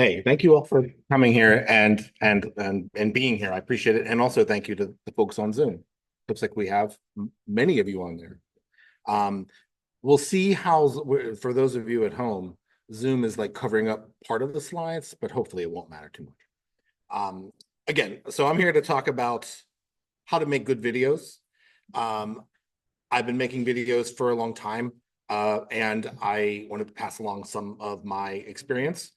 Hey, thank you all for coming here and being here. I appreciate it. And also thank you to the folks on Zoom. Looks like we have many of you on there. Um, we'll see how, for those of you at home, Zoom is like covering up part of the slides, but hopefully it won't matter too much. Again, so I'm here to talk about how to make good videos. Um, I've been making videos for a long time, and I wanted to pass along some of my experience.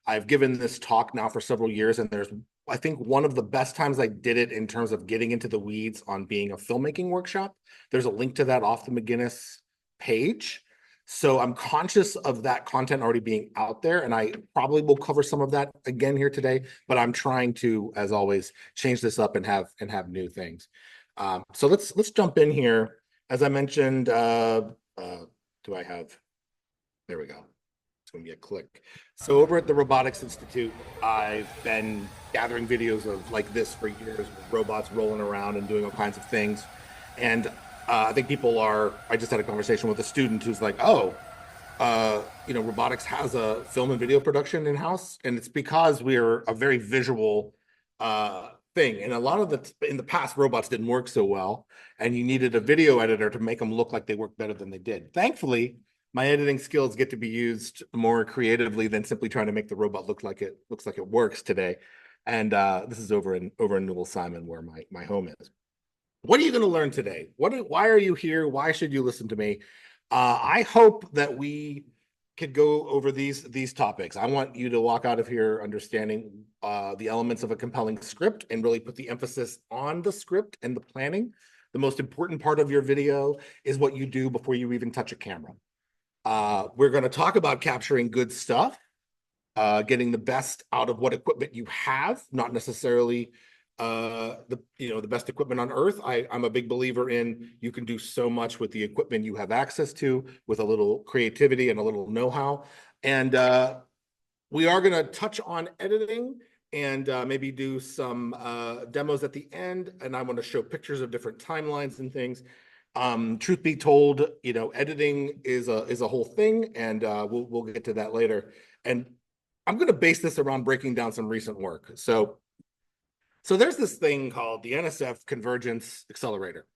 I've given this talk now for several years, and I think, one of the best times I did it in terms of getting into the weeds on being a filmmaking workshop. There's a link to that off the McGinnis page. So I'm conscious of that content already being out there, and I probably will cover some of that again here today, but I'm trying to, as always, change this up and have new things. So let's jump in here. As I mentioned, do I have, there we go. It's going to be a click. So over at the Robotics Institute, I've been gathering videos of like this for years, with robots rolling around and doing all kinds of things. And I think I just had a conversation with a student who's like, oh, robotics has a film and video production in-house. And it's because we're a very visual thing. And a lot of in the past, robots didn't work so well. And you needed a video editor to make them look like they worked better than they did. Thankfully, my editing skills get to be used more creatively than simply trying to make the robot look like it works today. And this is over in Newell Simon, where my home is. What are you going to learn today? Why are you here? Why should you listen to me? I hope that we could go over these topics. I want you to walk out of here understanding the elements of a compelling script and really put the emphasis on the script and the planning. The most important part of your video is what you do before you even touch a camera. We're going to talk about capturing good stuff, getting the best out of what equipment you have, not necessarily the best equipment on earth. I'm a big believer in you can do so much with the equipment you have access to, with a little creativity and a little know-how. And we are going to touch on editing and maybe do some demos at the end. And I want to show pictures of different timelines and things. Truth be told, editing is a whole thing, and we'll get to that later. And I'm going to base this around breaking down some recent work. So there's this thing called the NSF Convergence Accelerator.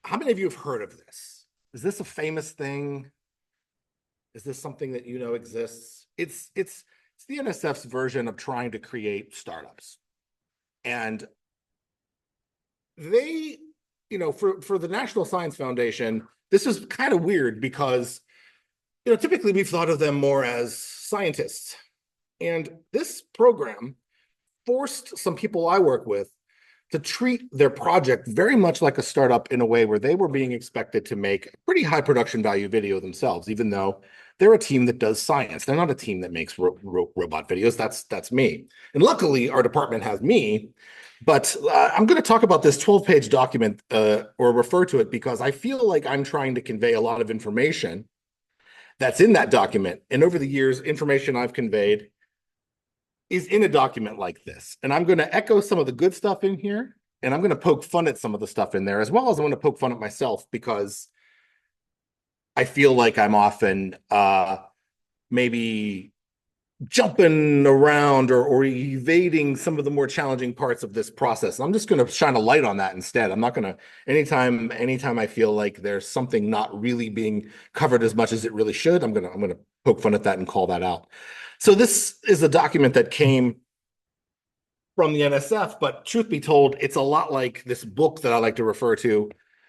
How many of you have heard of this? Is this a famous thing? Is this something that exists? It's the NSF's version of trying to create startups. And they, for the National Science Foundation, this is kind of weird because, typically we've thought of them more as scientists. And this program forced some people I work with to treat their project very much like a startup, in a way where they were being expected to make a pretty high production value video themselves, even though they're a team that does science. They're not a team that makes robot videos. That's me. And luckily, our department has me. But I'm going to talk about this 12-page document or refer to it because I feel like I'm trying to convey a lot of information that's in that document. And over the years, information I've conveyed is in a document like this. And I'm going to echo some of the good stuff in here, and I'm going to poke fun at some of the stuff in there, as well as I'm going to poke fun at myself, because I feel like I'm often maybe jumping around or evading some of the more challenging parts of this process. I'm just going to shine a light on that instead. I'm not going to, anytime I feel like there's something not really being covered as much as it really should, I'm going to poke fun at that and call that out. So this is a document that came from the NSF, but truth be told, it's a lot like this book that I like to refer to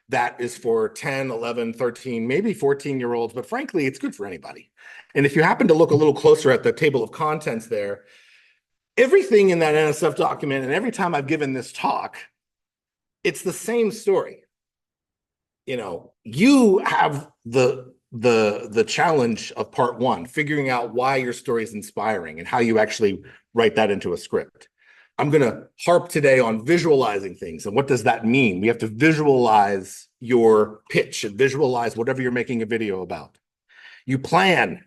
that is for 10, 11, 13, maybe 14-year-olds, but frankly, it's good for anybody. And if you happen to look a little closer at the table of contents there, everything in that NSF document, and every time I've given this talk, it's the same story. You have the challenge of part one, figuring out why your story is inspiring and how you actually write that into a script. I'm going to harp today on visualizing things. And what does that mean? We have to visualize your pitch and visualize whatever you're making a video about. You plan,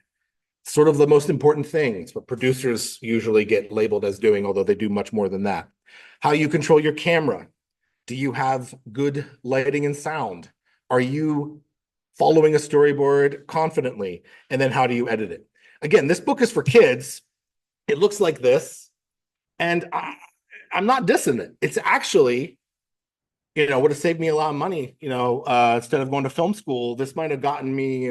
sort of the most important things, but producers usually get labeled as doing, although they do much more than that. How you control your camera. Do you have good lighting and sound? Are you following a storyboard confidently? And then how do you edit it? Again, this book is for kids. It looks like this. And I'm not dissing it. It's actually, would have saved me a lot of money, instead of going to film school. This might have gotten me,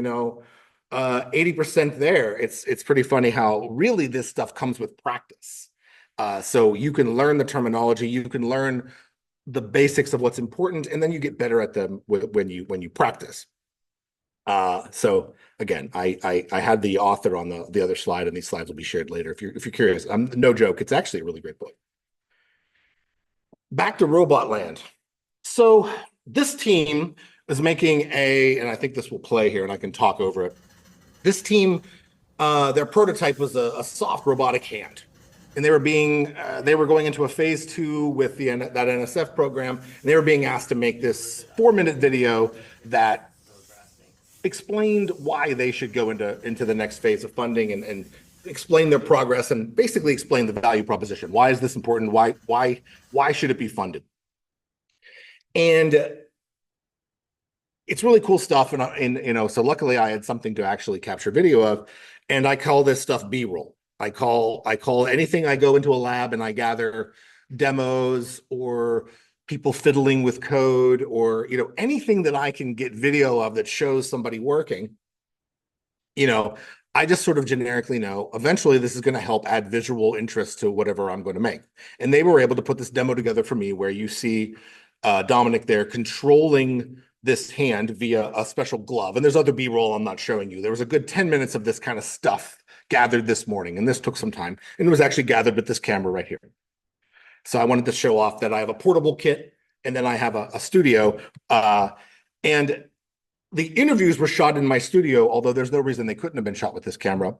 80% there. It's pretty funny how really this stuff comes with practice. So you can learn the terminology, you can learn the basics of what's important, and then you get better at them when you practice. So again, I had the author on the other slide, and these slides will be shared later if you're curious. No joke, it's actually a really great book. Back to Robot Land. So this team is making and I think this will play here and I can talk over it. This team, their prototype was a soft robotic hand. And they were going into a phase 2 with that NSF program, and they were being asked to make this 4-minute video that explained why they should go into the next phase of funding and explain their progress and basically explain the value proposition. Why is this important? Why should it be funded? And it's really cool stuff. And so luckily I had something to actually capture video of, and I call this stuff B-roll. I call anything I go into a lab and I gather demos or people fiddling with code or, anything that I can get video of that shows somebody working, I just sort of generically know eventually this is going to help add visual interest to whatever I'm going to make. And they were able to put this demo together for me where you see Dominic there controlling this hand via a special glove. And there's other B-roll I'm not showing you. There was a good 10 minutes of this kind of stuff gathered this morning, and this took some time, and it was actually gathered with this camera right here. So I wanted to show off that I have a portable kit, and then I have a studio, and the interviews were shot in my studio, although there's no reason they couldn't have been shot with this camera.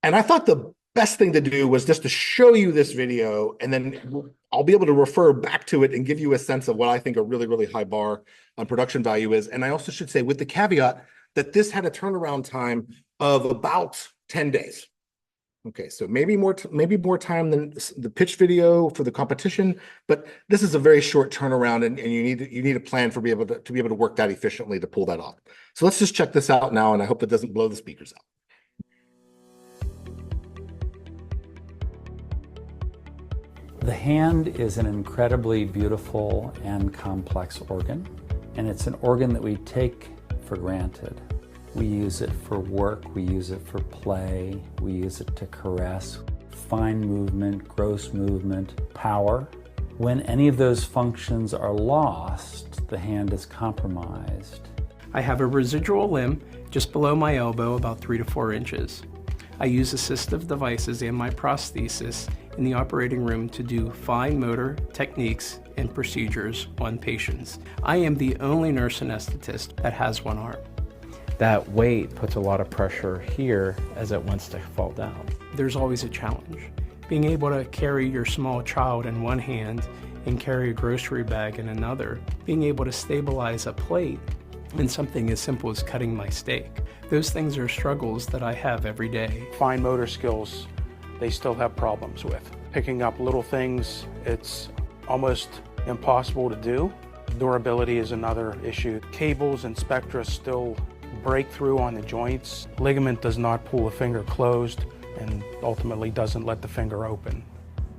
And I thought the best thing to do was just to show you this video, and then I'll be able to refer back to it and give you a sense of what I think a really, really high bar on production value is. And I also should say, with the caveat that this had a turnaround time of about 10 days. Okay, so maybe more time than the pitch video for the competition, but this is a very short turnaround, and you need a plan to be able to work that efficiently to pull that off. So let's just check this out now, and I hope it doesn't blow the speakers out. The hand is an incredibly beautiful and complex organ, and it's an organ that we take for granted. We use it for work, we use it for play, we use it to caress, fine movement, gross movement, power. When any of those functions are lost, the hand is compromised. I have a residual limb just below my elbow, about 3 to 4 inches. I use assistive devices and my prosthesis in the operating room to do fine motor techniques and procedures on patients. I am the only nurse anesthetist that has one arm. That weight puts a lot of pressure here as it wants to fall down. There's always a challenge. Being able to carry your small child in one hand and carry a grocery bag in another. Being able to stabilize a plate in something as simple as cutting my steak. Those things are struggles that I have every day. Fine motor skills, they still have problems with. Picking up little things, it's almost impossible to do. Durability is another issue. Cables and spectra still break through on the joints. Ligament does not pull the finger closed and ultimately doesn't let the finger open.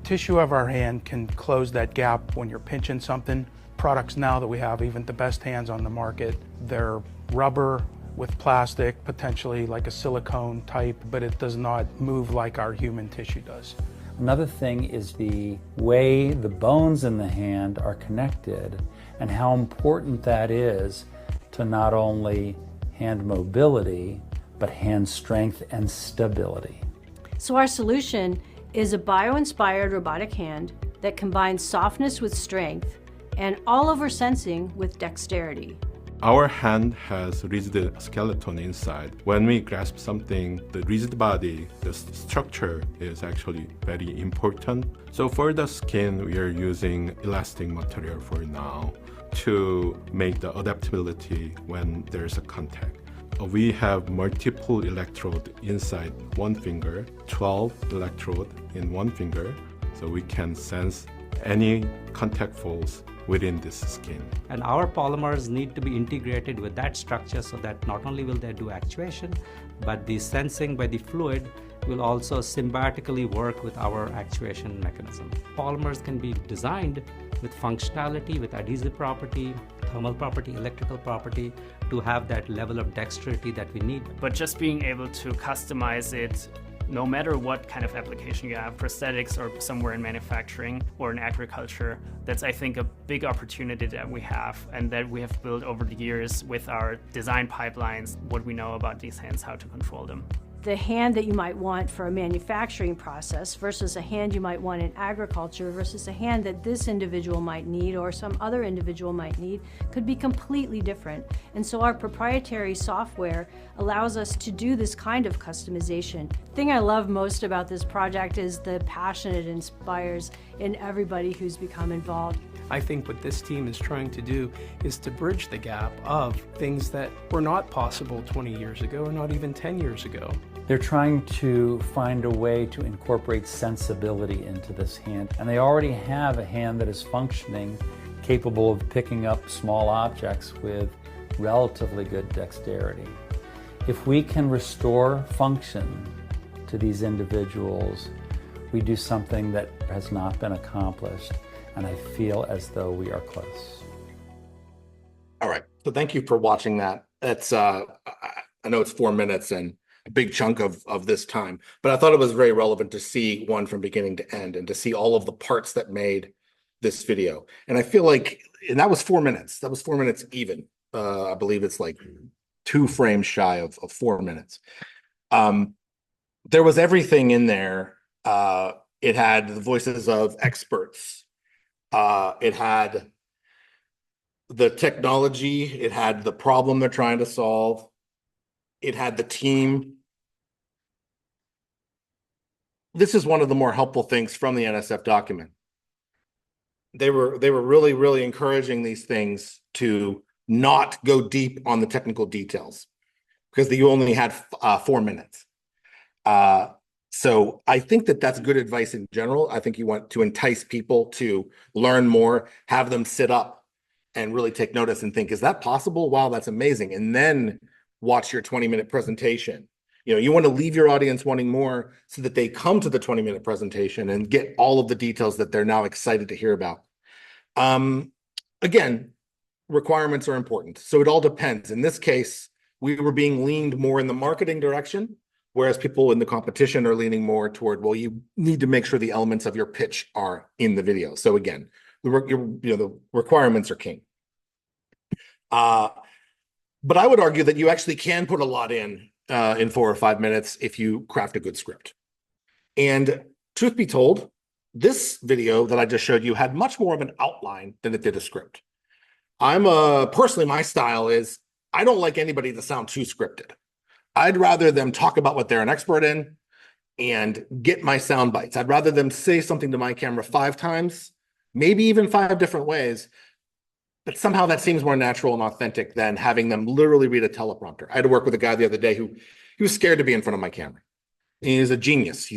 Tissue of our hand can close that gap when you're pinching something. Products now that we have, even the best hands on the market, they're rubber with plastic, potentially like a silicone type, but it does not move like our human tissue does. Another thing is the way the bones in the hand are connected and how important that is to not only hand mobility, but hand strength and stability. So our solution is a bio-inspired robotic hand that combines softness with strength and all-over sensing with dexterity. Our hand has rigid skeleton inside. When we grasp something, the rigid body, the structure is actually very important. So for the skin, we are using elastic material for now to make the adaptability when there's a contact. We have multiple electrodes inside one finger, 12 electrodes in one finger, so we can sense any contact force within this skin. And our polymers need to be integrated with that structure so that not only will they do actuation, but the sensing by the fluid will also symbiotically work with our actuation mechanism. Polymers can be designed with functionality, with adhesive property, thermal property, electrical property, to have that level of dexterity that we need. But just being able to customize it, no matter what kind of application you have, prosthetics or somewhere in manufacturing or in agriculture, that's, I think, a big opportunity that we have and that we have built over the years with our design pipelines, what we know about these hands, how to control them. The hand that you might want for a manufacturing process versus a hand you might want in agriculture versus a hand that this individual might need or some other individual might need could be completely different. And so our proprietary software allows us to do this kind of customization. The thing I love most about this project is the passion it inspires in everybody who's become involved. I think what this team is trying to do is to bridge the gap of things that were not possible 20 years ago or not even 10 years ago. They're trying to find a way to incorporate sensibility into this hand, and they already have a hand that is functioning, capable of picking up small objects with relatively good dexterity. If we can restore function to these individuals, we do something that has not been accomplished, and I feel as though we are close. All right. So thank you for watching that. That's I know it's 4 minutes and a big chunk of this time, but I thought it was very relevant to see one from beginning to end and to see all of the parts that made this video. And I feel like, and that was 4 minutes. That was 4 minutes even. I believe it's like 2 frames shy of 4 minutes. There was everything in there. It had the voices of experts. It had the technology. It had the problem they're trying to solve. It had the team. This is one of the more helpful things from the NSF document. They were really, really encouraging these things to not go deep on the technical details because you only had 4 minutes. So I think that that's good advice in general. I think you want to entice people to learn more, have them sit up and really take notice and think, is that possible? Wow, that's amazing. And then watch your 20-minute presentation. You know, you want to leave your audience wanting more so that they come to the 20-minute presentation and get all of the details that they're now excited to hear about. Again, requirements are important. So it all depends. In this case, we were being leaned more in the marketing direction, whereas people in the competition are leaning more toward, well, you need to make sure the elements of your pitch are in the video. So again, the requirements are king. But I would argue that you actually can put a lot in 4 or 5 minutes if you craft a good script. And truth be told, this video that I just showed you had much more of an outline than it did a script. Personally, my style is, I don't like anybody to sound too scripted. I'd rather them talk about what they're an expert in and get my sound bites. I'd rather them say something to my camera 5 times, maybe even 5 different ways, but somehow that seems more natural and authentic than having them literally read a teleprompter. I had to work with a guy the other day who he was scared to be in front of my camera. He's a genius.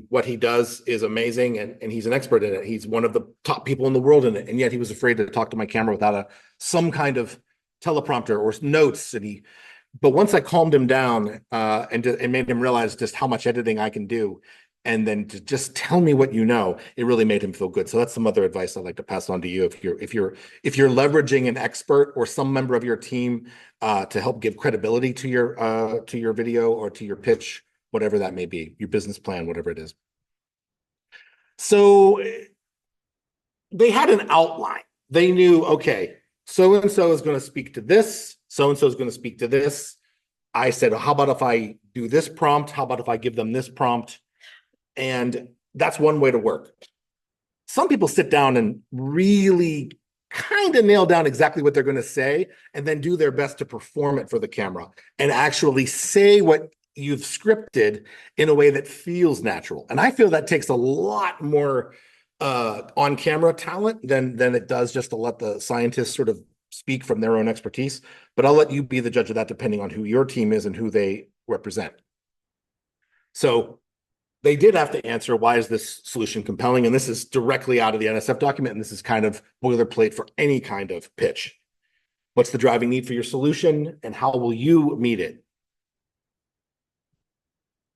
What he does is amazing, and he's an expert in it. He's one of the top people in the world in it, and yet he was afraid to talk to my camera without some kind of teleprompter or notes. But once I calmed him down and made him realize just how much editing I can do, and then to just tell me what you know, it really made him feel good. So that's some other advice I'd like to pass on to you. If you're leveraging an expert or some member of your team to help give credibility to your video or to your pitch, whatever that may be, your business plan, whatever it is. So they had an outline. They knew, okay, so-and-so is going to speak to this, so-and-so is going to speak to this. I said, how about if I do this prompt? How about if I give them this prompt? And that's one way to work. Some people sit down and really kind of nail down exactly what they're going to say and then do their best to perform it for the camera and actually say what you've scripted in a way that feels natural. And I feel that takes a lot more on-camera talent than it does just to let the scientists sort of speak from their own expertise. But I'll let you be the judge of that depending on who your team is and who they represent. So they did have to answer, why is this solution compelling? And this is directly out of the NSF document, and this is kind of boilerplate for any kind of pitch. What's the driving need for your solution, and how will you meet it?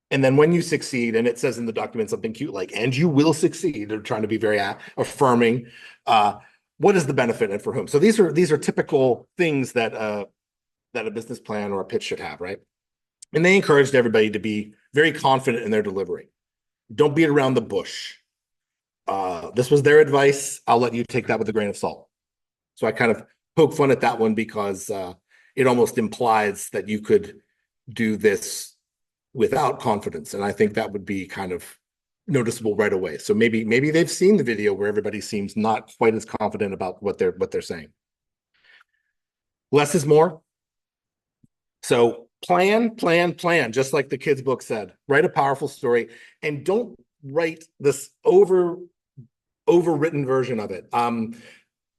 And then when you succeed, and it says in the document something cute like, and you will succeed, they're trying to be very affirming. What is the benefit and for whom? So these are typical things that a business plan or a pitch should have, right? And they encouraged everybody to be very confident in their delivery. Don't beat around the bush. This was their advice. I'll let you take that with a grain of salt. So I kind of poke fun at that one because it almost implies that you could do this without confidence. And I think that would be kind of noticeable right away. So maybe they've seen the video where everybody seems not quite as confident about what they're saying. Less is more. So plan, just like the kids' book said. Write a powerful story and don't write this overwritten version of it.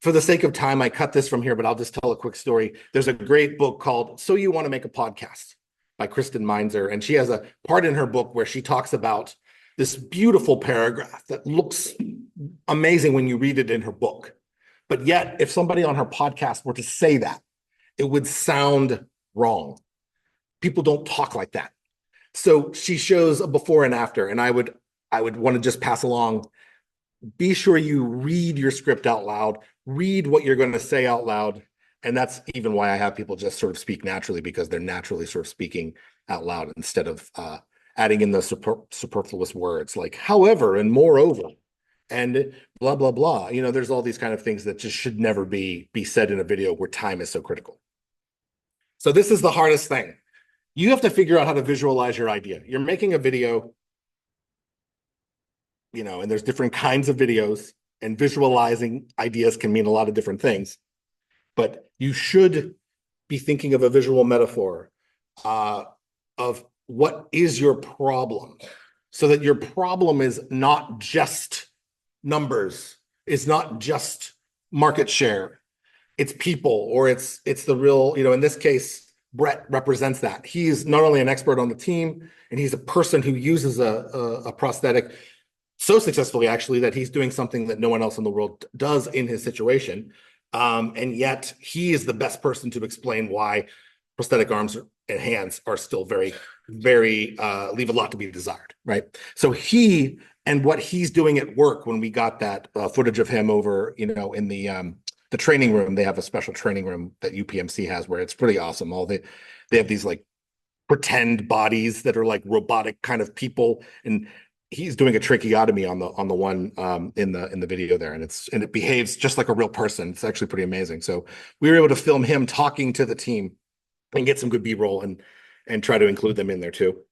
For the sake of time, I cut this from here, but I'll just tell a quick story. There's a great book called So You Want to Make a Podcast by Kristen Meinzer, and she has a part in her book where she talks about this beautiful paragraph that looks amazing when you read it in her book. But yet, if somebody on her podcast were to say that, it would sound wrong. People don't talk like that. So she shows a before and after, and I would want to just pass along. Be sure you read your script out loud, read what you're going to say out loud. And that's even why I have people just sort of speak naturally, because they're naturally sort of speaking out loud instead of adding in the superfluous words like however and moreover and blah, blah, blah. You know, there's all these kind of things that just should never be said in a video where time is so critical. So this is the hardest thing. You have to figure out how to visualize your idea. You're making a video, you know, and there's different kinds of videos, and visualizing ideas can mean a lot of different things. But you should be thinking of a visual metaphor of what is your problem, so that your problem is not just numbers, it's not just market share, it's people, or it's the real, you know, in this case, Brett represents that. He's not only an expert on the team, and he's a person who uses a prosthetic so successfully, actually, that he's doing something that no one else in the world does in his situation. And yet he is the best person to explain why prosthetic arms and hands are still very, very, leave a lot to be desired, right? So he, and what he's doing at work, when we got that footage of him over, you know, in the training room, they have a special training room that UPMC has where it's pretty awesome. They have these like pretend bodies that are like robotic kind of people, and he's doing a tracheotomy on the one in the video there, and it behaves just like a real person. It's actually pretty amazing. So we were able to film him talking to the team and get some good B-roll and try to include them in there too.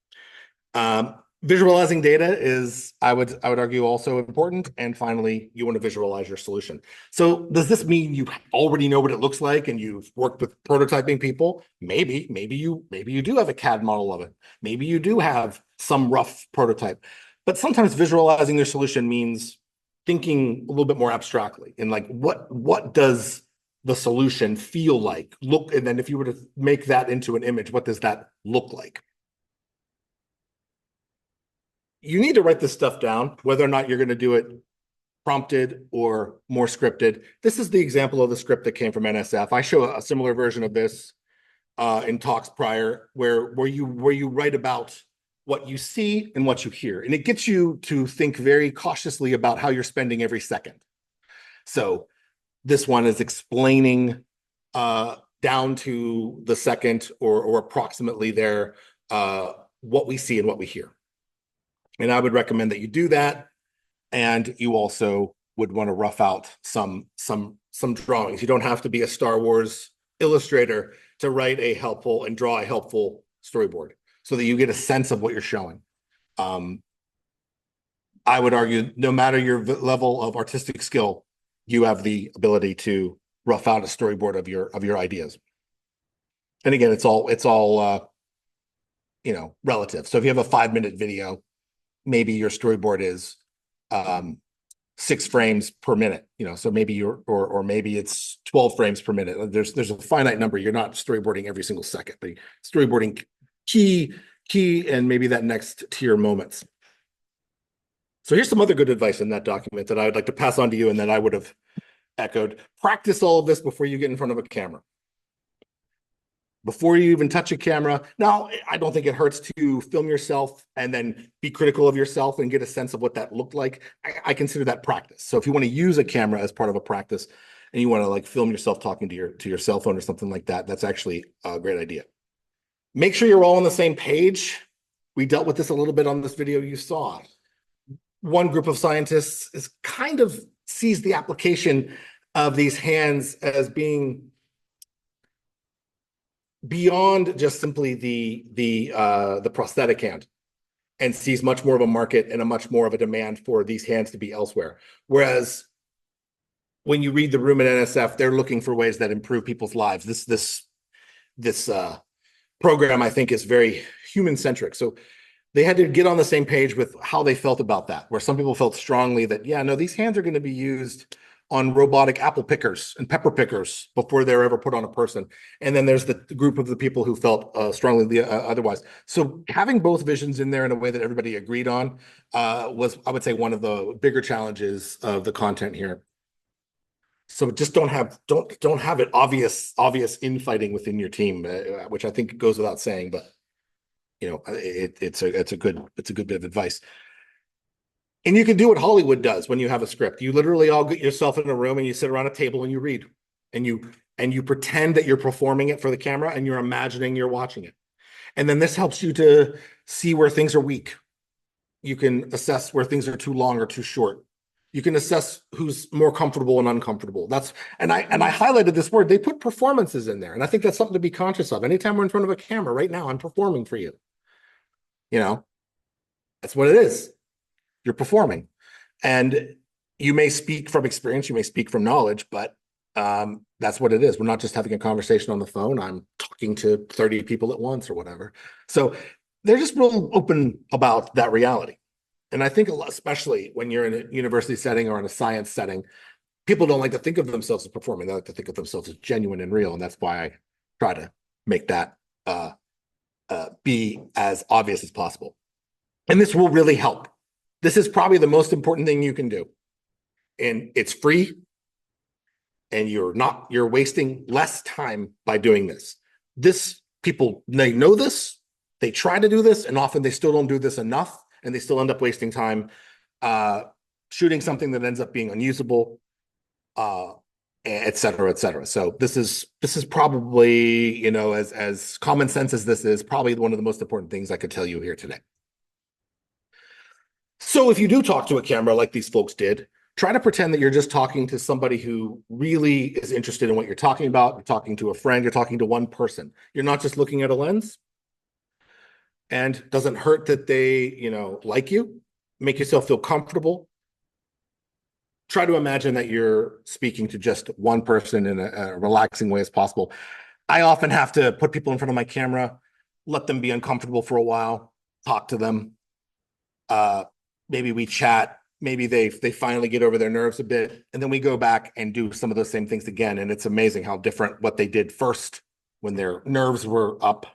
Visualizing data is, I would argue, also important. And finally, you want to visualize your solution. So does this mean you already know what it looks like and you've worked with prototyping people? Maybe you do have a CAD model of it. Maybe you do have some rough prototype. But sometimes visualizing your solution means thinking a little bit more abstractly, and like what does the solution feel like, look, and then if you were to make that into an image, what does that look like? You need to write this stuff down, whether or not you're going to do it prompted or more scripted. This is the example of the script that came from NSF. I show a similar version of this in talks prior, where you write about what you see and what you hear, and it gets you to think very cautiously about how you're spending every second. So this one is explaining down to the second or approximately there what we see and what we hear. And I would recommend that you do that. And you also would want to rough out some drawings. You don't have to be a Star Wars illustrator to write a helpful and draw a helpful storyboard, so that you get a sense of what you're showing. I would argue, no matter your level of artistic skill, you have the ability to rough out a storyboard of your ideas. And again, it's all you know, relative. So if you have a 5-minute video, maybe your storyboard is 6 frames per minute. You know, so maybe or maybe it's 12 frames per minute. There's a finite number. You're not storyboarding every single second, but storyboarding key and maybe that next tier moments. So here's some other good advice in that document that I would like to pass on to you and that I would have echoed. Practice all of this before you get in front of a camera. before you even touch a camera. Now, I don't think it hurts to film yourself and then be critical of yourself and get a sense of what that looked like. I consider that practice. So if you want to use a camera as part of a practice and you want to like film yourself talking to your cell phone or something like that, that's actually a great idea. Make sure you're all on the same page. We dealt with this a little bit on this video you saw. One group of scientists is kind of sees the application of these hands as being beyond just simply the prosthetic hand, and sees much more of a market and a much more of a demand for these hands to be elsewhere. Whereas when you read the room at NSF, they're looking for ways that improve people's lives. This program, I think, is very human-centric. So they had to get on the same page with how they felt about that, where some people felt strongly that, yeah, no, these hands are going to be used on robotic apple pickers and pepper pickers before they're ever put on a person. And then there's the group of the people who felt strongly otherwise. So having both visions in there in a way that everybody agreed on was, I would say, one of the bigger challenges of the content here. So just don't have it obvious infighting within your team, which I think goes without saying, but you know, it's a good bit of advice. And you can do what Hollywood does when you have a script. You literally all get yourself in a room and you sit around a table and you read, and you pretend that you're performing it for the camera and you're imagining you're watching it. And then this helps you to see where things are weak. You can assess where things are too long or too short. You can assess who's more comfortable and uncomfortable. And I highlighted this word. They put performances in there, and I think that's something to be conscious of. Anytime we're in front of a camera, right now, I'm performing for you. You know, that's what it is. You're performing, and you may speak from experience, you may speak from knowledge, but that's what it is. We're not just having a conversation on the phone. I'm talking to 30 people at once or whatever. So they're just real open about that reality. And I think a lot, especially when you're in a university setting or in a science setting, people don't like to think of themselves as performing. They like to think of themselves as genuine and real. And that's why I try to make that be as obvious as possible. And this will really help. This is probably the most important thing you can do. And it's free. And you're wasting less time by doing this. People, they know this, they try to do this, and often they still don't do this enough. And they still end up wasting time shooting something that ends up being unusable, et cetera, et cetera. So this is probably, you know, as common sense as this is, probably one of the most important things I could tell you here today. So if you do talk to a camera like these folks did, try to pretend that you're just talking to somebody who really is interested in what you're talking about. You're talking to a friend, you're talking to one person. You're not just looking at a lens. And doesn't hurt that they, you know, like you. Make yourself feel comfortable. Try to imagine that you're speaking to just one person in a relaxing way as possible. I often have to put people in front of my camera, let them be uncomfortable for a while, talk to them. Maybe we chat. Maybe they finally get over their nerves a bit, and then we go back and do some of those same things again. And it's amazing how different what they did first when their nerves were up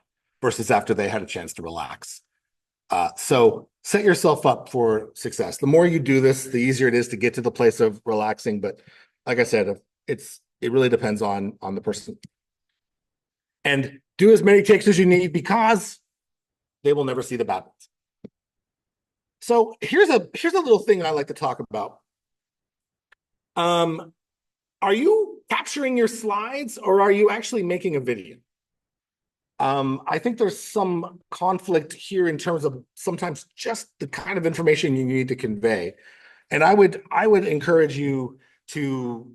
versus after they had a chance to relax. So set yourself up for success. The more you do this, the easier it is to get to the place of relaxing. But like I said, it really depends on the person. And do as many takes as you need, because they will never see the bad ones. So here's a little thing I like to talk about. Are you capturing your slides, or are you actually making a video? I think there's some conflict here in terms of sometimes just the kind of information you need to convey. And I would encourage you to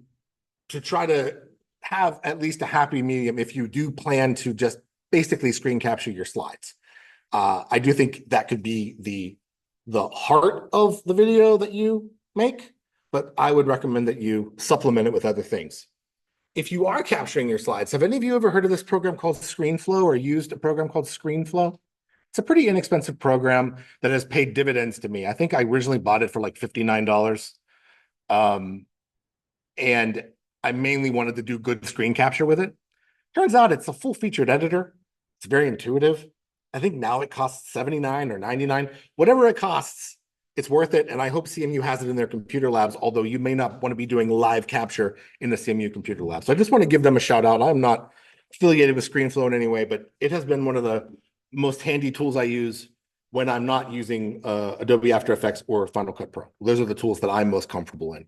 try to have at least a happy medium if you do plan to just basically screen capture your slides. I do think that could be the heart of the video that you make, but I would recommend that you supplement it with other things. If you are capturing your slides, have any of you ever heard of this program called ScreenFlow, or used a program called ScreenFlow? It's a pretty inexpensive program that has paid dividends to me. I think I originally bought it for like $59. And I mainly wanted to do good screen capture with it. Turns out it's a full-featured editor. It's very intuitive. I think now it costs $79 or $99. Whatever it costs, it's worth it, and I hope CMU has it in their computer labs, although you may not want to be doing live capture in the CMU computer lab. So I just want to give them a shout out. I'm not affiliated with ScreenFlow in any way, but it has been one of the most handy tools I use when I'm not using Adobe After Effects or Final Cut Pro. Those are the tools that I'm most comfortable in.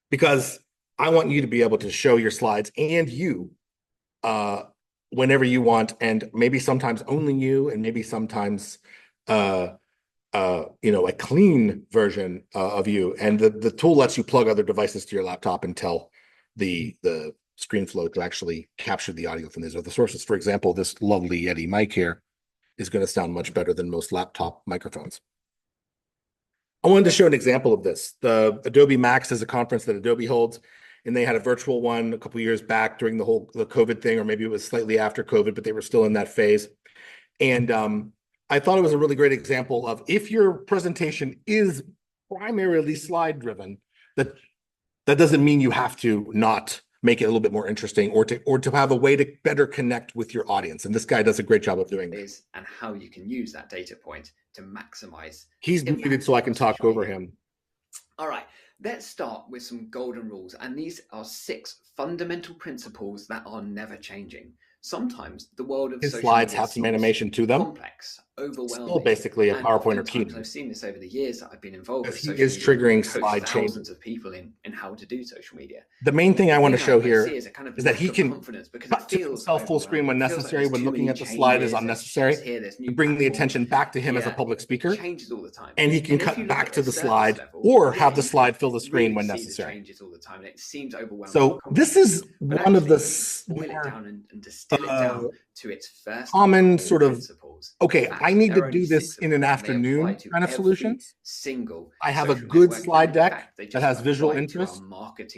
Because I want you to be able to show your slides and you whenever you want, and maybe sometimes only you, and maybe sometimes a clean version of you. And the tool lets you plug other devices to your laptop and tell the ScreenFlow to actually capture the audio from these other sources. For example, this lovely Yeti mic here is going to sound much better than most laptop microphones. I wanted to show an example of this. The Adobe Max is a conference that Adobe holds, and they had a virtual one a couple of years back during the COVID thing, or maybe it was slightly after COVID, but they were still in that phase. And I thought it was a really great example of, if your presentation is primarily slide driven, that doesn't mean you have to not make it a little bit more interesting, or to have a way to better connect with your audience. And this guy does a great job of doing it. And how you can use that data point to maximize. He's muted so I can talk over him. All right, let's start with some golden rules. And these are 6 fundamental principles that are never changing. Sometimes the world of his slides have some animation to them. Complex, overwhelming. Still basically a PowerPoint or Keynote. I've seen this over the years that I've been involved with. He is triggering slide changes. Thousands of people in how to do social media. The main thing I want to show here is that he can cut to himself full screen when necessary, when looking at the slide is unnecessary, to bring the attention back to him as a public speaker. Changes all the time. And he can cut back to the slide or have the slide fill the screen when necessary. Changes all the time, and it seems overwhelming. So this is one of the boil it down and distill it down to its first common sort of, principles. okay, I need to do this in an afternoon kind of solution. I have a good slide deck that has visual interest.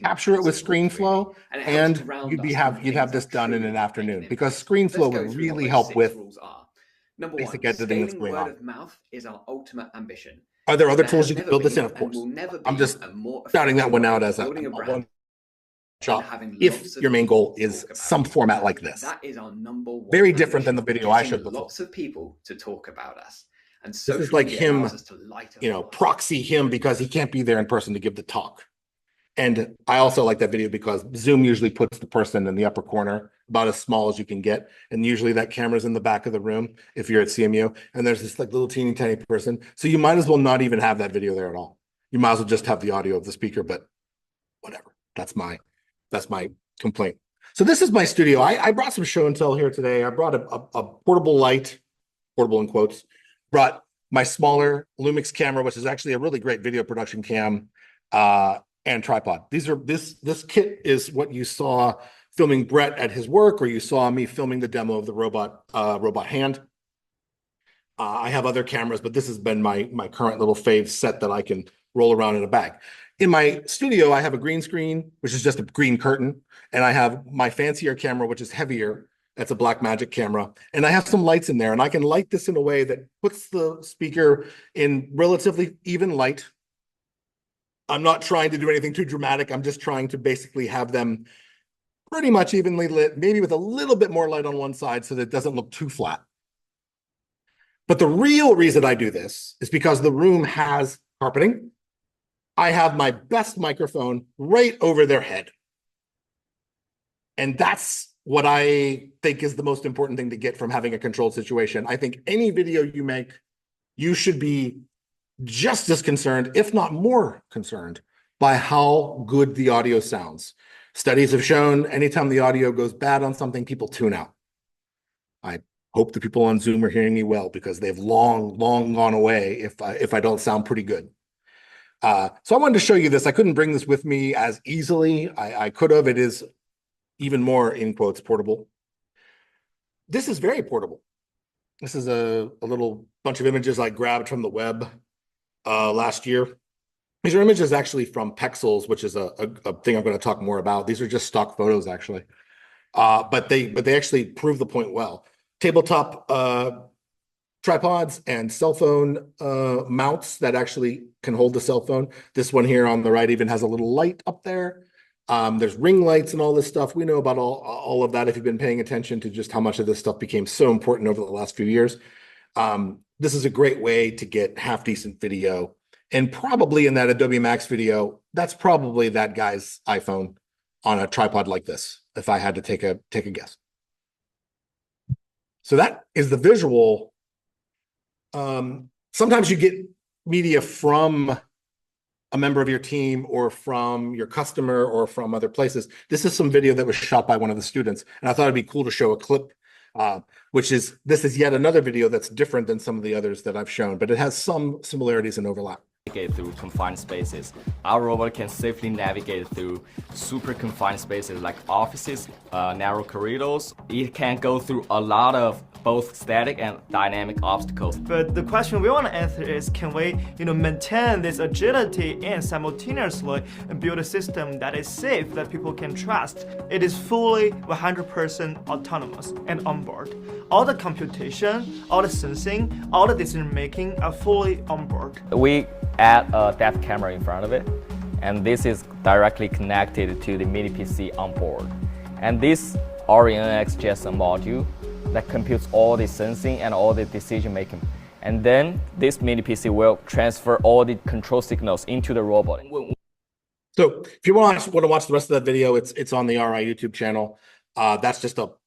Capture it with ScreenFlow, and you'd have this done in an afternoon, because ScreenFlow would really help with Number basic 1, editing that's going word on. of mouth is our ultimate ambition. Are there other tools you can build this in? Of course. I'm just shouting that one out as a one shot, if your main goal is some format like this. That is our number 1. Very different than the video I showed before. Lots of people to talk about us. And this is like him, proxy him because he can't be there in person to give the talk. And I also like that video because Zoom usually puts the person in the upper corner, about as small as you can get. And usually that camera's in the back of the room if you're at CMU, and there's this like little teeny tiny person. So you might as well not even have that video there at all. You might as well just have the audio of the speaker, but whatever. That's my complaint. So this is my studio. I brought some show and tell here today. I brought a portable light, portable in quotes, brought my smaller Lumix camera, which is actually a really great video production cam, and tripod. This kit is what you saw filming Brett at his work, or you saw me filming the demo of the robot hand. I have other cameras, but this has been my current little fave set that I can roll around in a bag. In my studio, I have a green screen, which is just a green curtain, and I have my fancier camera, which is heavier. That's a Blackmagic camera, and I have some lights in there, and I can light this in a way that puts the speaker in relatively even light. I'm not trying to do anything too dramatic. I'm just trying to basically have them pretty much evenly lit, maybe with a little bit more light on one side so that it doesn't look too flat. But the real reason I do this is because the room has carpeting. I have my best microphone right over their head. And that's what I think is the most important thing to get from having a controlled situation. I think any video you make, you should be just as concerned, if not more concerned, by how good the audio sounds. Studies have shown anytime the audio goes bad on something, people tune out. I hope the people on Zoom are hearing me well, because they've long gone away if I don't sound pretty good. So I wanted to show you this. I couldn't bring this with me as easily. I could have. It is even more, in quotes, portable. This is very portable. This is a little bunch of images I grabbed from the web last year. These are images actually from Pexels, which is a thing I'm going to talk more about. These are just stock photos, actually. But they actually prove the point well. Tabletop tripods and cell phone mounts that actually can hold the cell phone. This one here on the right even has a little light up there. There's ring lights and all this stuff. We know about all of that if you've been paying attention to just how much of this stuff became so important over the last few years. This is a great way to get half-decent video. And probably in that Adobe Max video, that's probably that guy's iPhone on a tripod like this. if I had to take a guess. So that is the visual. Sometimes you get media from a member of your team or from your customer or from other places. This is some video that was shot by one of the students, and I thought it'd be cool to show a clip, this is yet another video that's different than some of the others that I've shown, but it has some similarities and overlap. Navigate through confined spaces. Our robot can safely navigate through super confined spaces like offices, narrow corridors. It can go through a lot of both static and dynamic obstacles. But the question we want to answer is, can we, maintain this agility and simultaneously build a system that is safe, that people can trust? It is fully 100% autonomous and onboard. All the computation, all the sensing, all the decision making are fully onboard. We add a depth camera in front of it, and this is directly connected to the mini PC on board. And this RNX GSM module that computes all the sensing and all the decision making. And then this mini PC will transfer all the control signals into the robot. So if you want to watch the rest of that video, it's on the RI YouTube channel. That's just about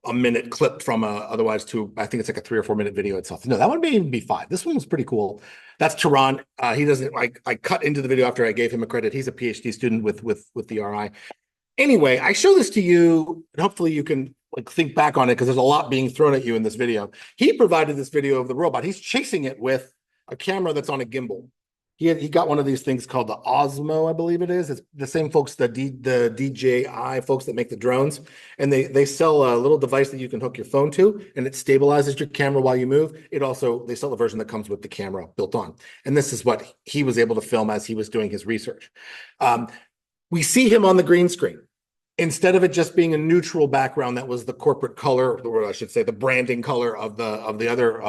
a minute clip from otherwise I think it's like a 3 or 4 minute video itself. No, that one may even be 5. This one was pretty cool. That's Tehran. He doesn't. I cut into the video after I gave him a credit. He's a PhD student with the RI. Anyway, I show this to you, and hopefully you can think back on it, because there's a lot being thrown at you in this video. He provided this video of the robot. He's chasing it with a camera that's on a gimbal. He got one of these things called the Osmo, I believe it is. It's the same folks, the DJI folks that make the drones, and they sell a little device that you can hook your phone to, and it stabilizes your camera while you move. They sell a version that comes with the camera built on, and this is what he was able to film as he was doing his research. We see him on the green screen. Instead of it just being a neutral background that was the corporate color, or I should say the branding color of the other,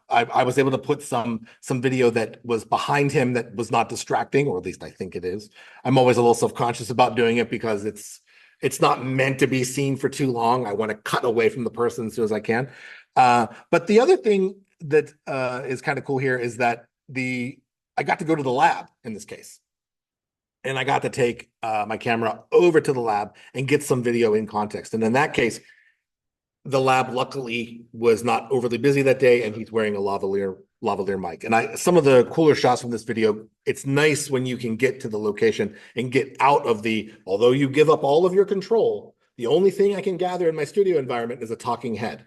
I was able to put some video that was behind him that was not distracting, or at least I think it is. I'm always a little self-conscious about doing it because it's not meant to be seen for too long. I want to cut away from the person as soon as I can. But the other thing that is kind of cool here is that I got to go to the lab in this case. And I got to take my camera over to the lab and get some video in context. And in that case, the lab luckily was not overly busy that day, and he's wearing a lavalier mic. And some of the cooler shots from this video, it's nice when you can get to the location and get out of although you give up all of your control, the only thing I can gather in my studio environment is a talking head.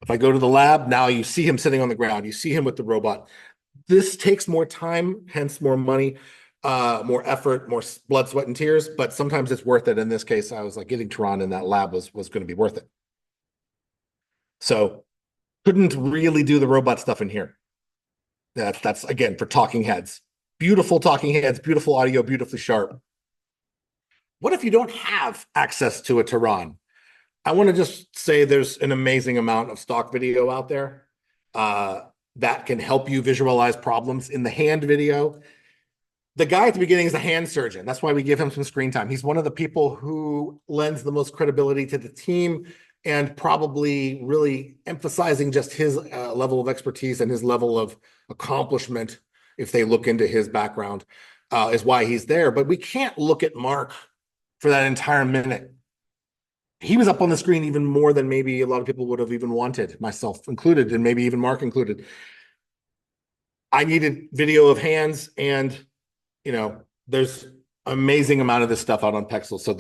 If I go to the lab, now you see him sitting on the ground, you see him with the robot. This takes more time, hence more money. More effort, more blood, sweat, and tears, but sometimes it's worth it. In this case, I was like, getting Tehran in that lab was going to be worth it. So couldn't really do the robot stuff in here. That's again for talking heads. Beautiful talking heads, beautiful audio, beautifully sharp. What if you don't have access to a Tehran? I want to just say there's an amazing amount of stock video out there that can help you visualize problems. In the hand video, the guy at the beginning is a hand surgeon. That's why we give him some screen time. He's one of the people who lends the most credibility to the team, and probably really emphasizing just his level of expertise and his level of accomplishment, if they look into his background, is why he's there. But we can't look at Mark for that entire minute. He was up on the screen even more than maybe a lot of people would have even wanted, myself included, and maybe even Mark included. I needed video of hands, and there's amazing amount of this stuff out on Pexel. So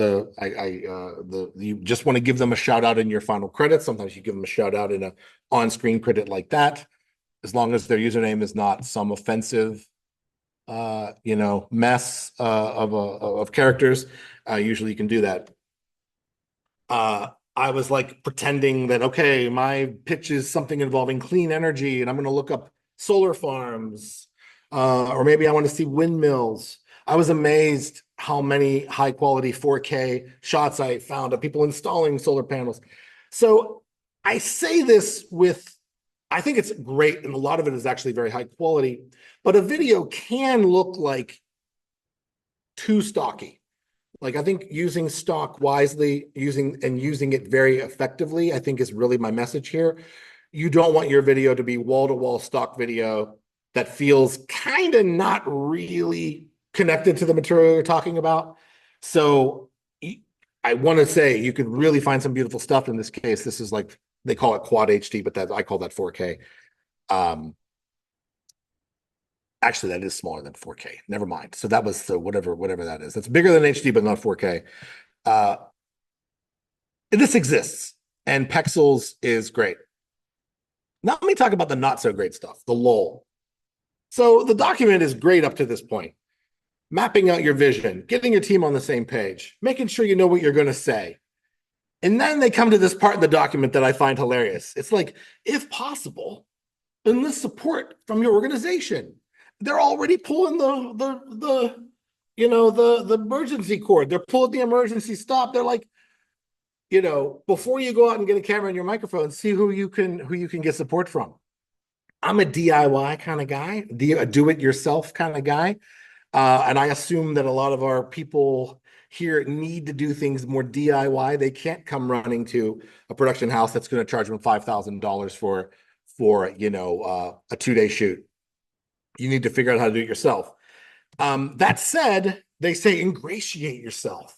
you just want to give them a shout out in your final credits. Sometimes you give them a shout out in a on-screen credit like that, as long as their username is not some offensive, mess of characters. Usually you can do that. I was like pretending that, okay, my pitch is something involving clean energy, and I'm going to look up solar farms. Or maybe I want to see windmills. I was amazed how many high quality 4K shots I found of people installing solar panels. So I say this I think it's great, and a lot of it is actually very high quality, but a video can look like too stocky. Like, I think using stock wisely, using it very effectively, I think is really my message here. You don't want your video to be wall-to-wall stock video that feels kind of not really connected to the material you're talking about. So I want to say you could really find some beautiful stuff in this case. This is like, they call it quad HD, but I call that 4K. Actually, that is smaller than 4K. Never mind. So that was whatever that is. That's bigger than HD, but not 4K. This exists, and Pexels is great. Now let me talk about the not so great stuff, the lull. So the document is great up to this point. Mapping out your vision, getting your team on the same page, making sure you know what you're going to say. And then they come to this part of the document that I find hilarious. It's like, if possible, enlist support from your organization. They're already pulling the emergency cord. They're pulling the emergency stop. They're like, before you go out and get a camera and your microphone, see who you can get support from. I'm a DIY kind of guy, a do-it-yourself kind of guy. And I assume that a lot of our people here need to do things more DIY. They can't come running to a production house that's going to charge them $5,000 for a 2-day shoot. You need to figure out how to do it yourself. That said, they say ingratiate yourself,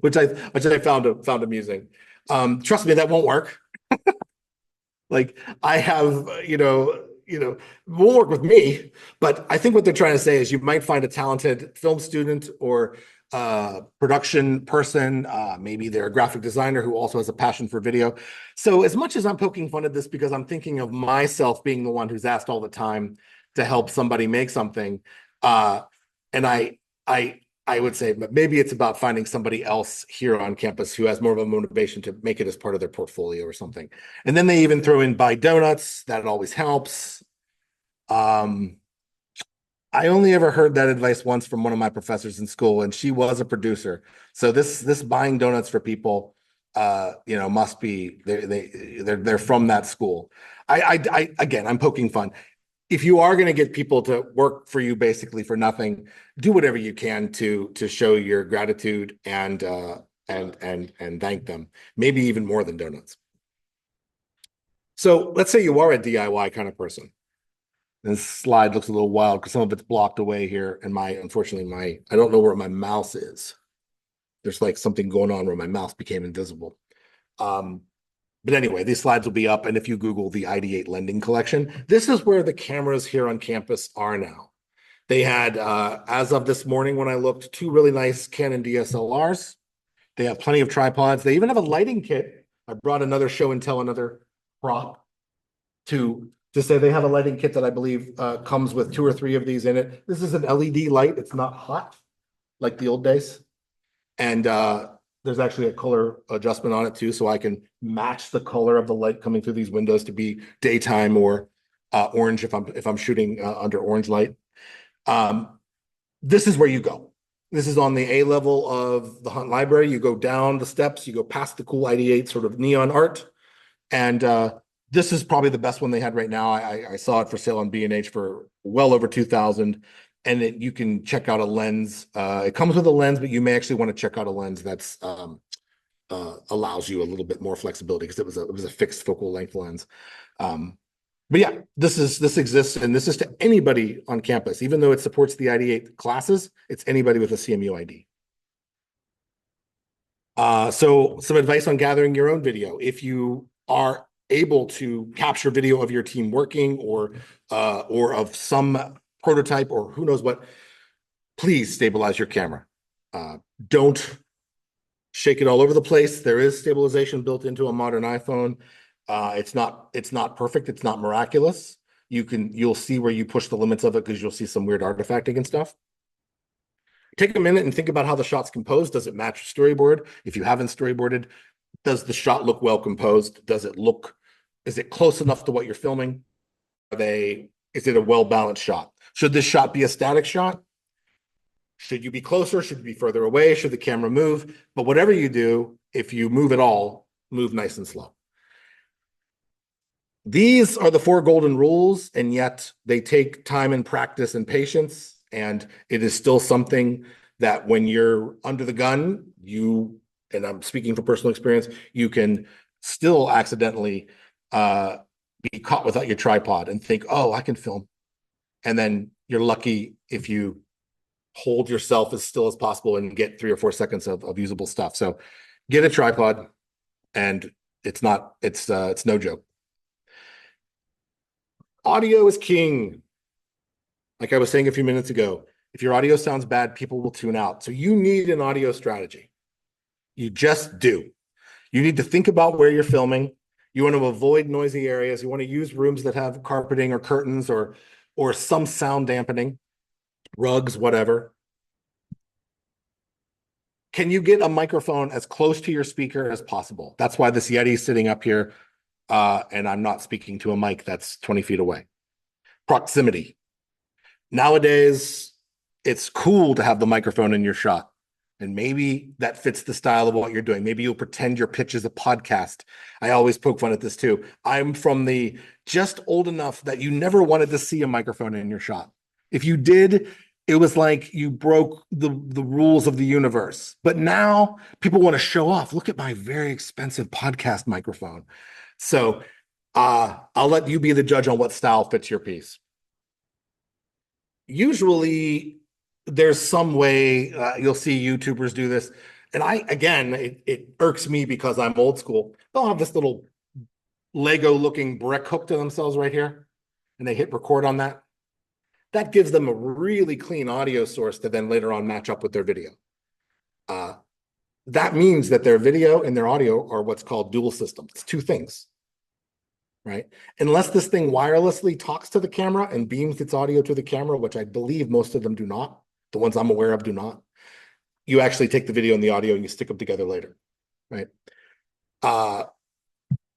which I found amusing. Trust me, that won't work. Like I have, won't work with me, but I think what they're trying to say is you might find a talented film student or production person, maybe they're a graphic designer who also has a passion for video. So as much as I'm poking fun at this because I'm thinking of myself being the one who's asked all the time to help somebody make something, and I would say maybe it's about finding somebody else here on campus who has more of a motivation to make it as part of their portfolio or something. And then they even throw in buy donuts. That always helps. I only ever heard that advice once from one of my professors in school, and she was a producer. So this buying donuts for people, must be they're from that school. Again, I'm poking fun. If you are going to get people to work for you basically for nothing, do whatever you can to show your gratitude and thank them. Maybe even more than donuts. So let's say you are a DIY kind of person. This slide looks a little wild because some of it's blocked away here, and unfortunately I don't know where my mouse is. There's like something going on where my mouse became invisible. But anyway, these slides will be up, and if you Google the ID8 lending collection, this is where the cameras here on campus are now. They had, as of this morning when I looked, 2 really nice Canon DSLRs. They have plenty of tripods. They even have a lighting kit. I brought another show and tell, another prop to say they have a lighting kit that I believe comes with 2 or 3 of these in it. This is an LED light. It's not hot like the old days. And there's actually a color adjustment on it too, so I can match the color of the light coming through these windows to be daytime or orange if I'm shooting under orange light. This is where you go. This is on the A level of the Hunt Library. You go down the steps, you go past the cool ID8 sort of neon art, and this is probably the best one they had right now. I saw it for sale on B&H for well over $2,000. And you can check out a lens. It comes with a lens, but you may actually want to check out a lens that's allows you a little bit more flexibility because it was a fixed focal length lens. But yeah, this exists, and this is to anybody on campus, even though it supports the ID8 classes. It's anybody with a CMU ID. So some advice on gathering your own video. If you are able to capture video of your team working or of some prototype or who knows what, please stabilize your camera. Don't shake it all over the place. There is stabilization built into a modern iPhone. It's not perfect. It's not miraculous. You'll see where you push the limits of it because you'll see some weird artifacting and stuff. Take a minute and think about how the shot's composed. Does it match your storyboard? If you haven't storyboarded, does the shot look well composed? Is it close enough to what you're filming? Is it a well-balanced shot? Should this shot be a static shot? Should you be closer? Should you be further away? Should the camera move? But whatever you do, if you move at all, move nice and slow. These are the 4 golden rules, and yet they take time and practice and patience. And it is still something that when you're under the gun, and I'm speaking from personal experience, you can still accidentally be caught without your tripod and think, oh, I can film. And then you're lucky if you hold yourself as still as possible and get 3 or 4 seconds of usable stuff. So get a tripod, and it's no joke. Audio is king. Like I was saying a few minutes ago, if your audio sounds bad, people will tune out. So you need an audio strategy. You just do. You need to think about where you're filming. You want to avoid noisy areas. You want to use rooms that have carpeting or curtains or some sound dampening, rugs, whatever. Can you get a microphone as close to your speaker as possible? That's why this Yeti is sitting up here, and I'm not speaking to a mic that's 20 feet away. Proximity. Nowadays, it's cool to have the microphone in your shot. And maybe that fits the style of what you're doing. Maybe you'll pretend your pitch is a podcast. I always poke fun at this too. I'm from the just old enough that you never wanted to see a microphone in your shot. If you did, it was like you broke the rules of the universe. But now people want to show off. Look at my very expensive podcast microphone. So I'll let you be the judge on what style fits your piece. Usually, there's some way you'll see YouTubers do this. And it irks me because I'm old school. They'll have this little Lego looking brick hooked to themselves right here. And they hit record on that. That gives them a really clean audio source to then later on match up with their video. That means that their video and their audio are what's called dual system. It's 2 things, right? Unless this thing wirelessly talks to the camera and beams its audio to the camera, which I believe most of them do not. The ones I'm aware of do not. You actually take the video and the audio and you stick them together later, right?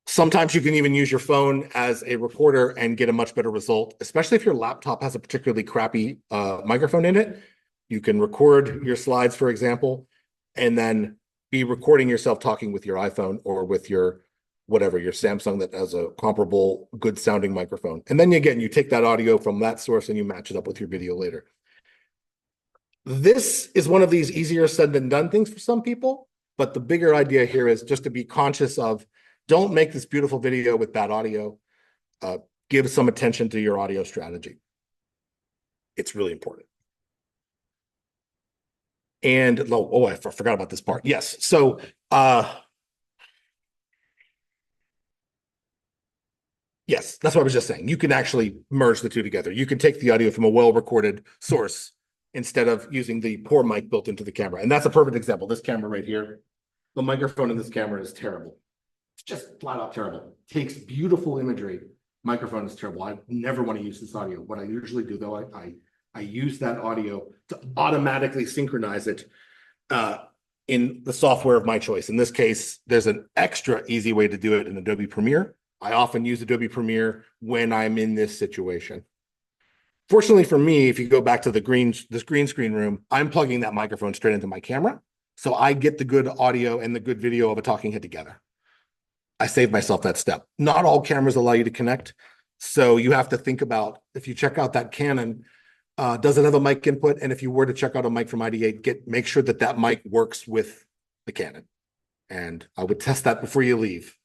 Sometimes you can even use your phone as a recorder and get a much better result, especially if your laptop has a particularly crappy microphone in it. You can record your slides, for example, and then be recording yourself talking with your iPhone or with your whatever, your Samsung that has a comparable good sounding microphone. And then again, you take that audio from that source and you match it up with your video later. This is one of these easier said than done things for some people, but the bigger idea here is just to be conscious of, don't make this beautiful video with bad audio. Give some attention to your audio strategy. It's really important. And I forgot about this part. Yes, so yes, that's what I was just saying. You can actually merge the 2 together. You can take the audio from a well-recorded source instead of using the poor mic built into the camera. And that's a perfect example. This camera right here, the microphone in this camera is terrible. It's just flat out terrible. Takes beautiful imagery. Microphone is terrible. I never want to use this audio. What I usually do though, I use that audio to automatically synchronize it in the software of my choice. In this case, there's an extra easy way to do it in Adobe Premiere. I often use Adobe Premiere when I'm in this situation. Fortunately for me, if you go back to this green screen room, I'm plugging that microphone straight into my camera. So I get the good audio and the good video of a talking head together. I saved myself that step. Not all cameras allow you to connect. So you have to think about, if you check out that Canon, does it have a mic input? And if you were to check out a mic from ID8, make sure that mic works with the Canon. And I would test that before you leave.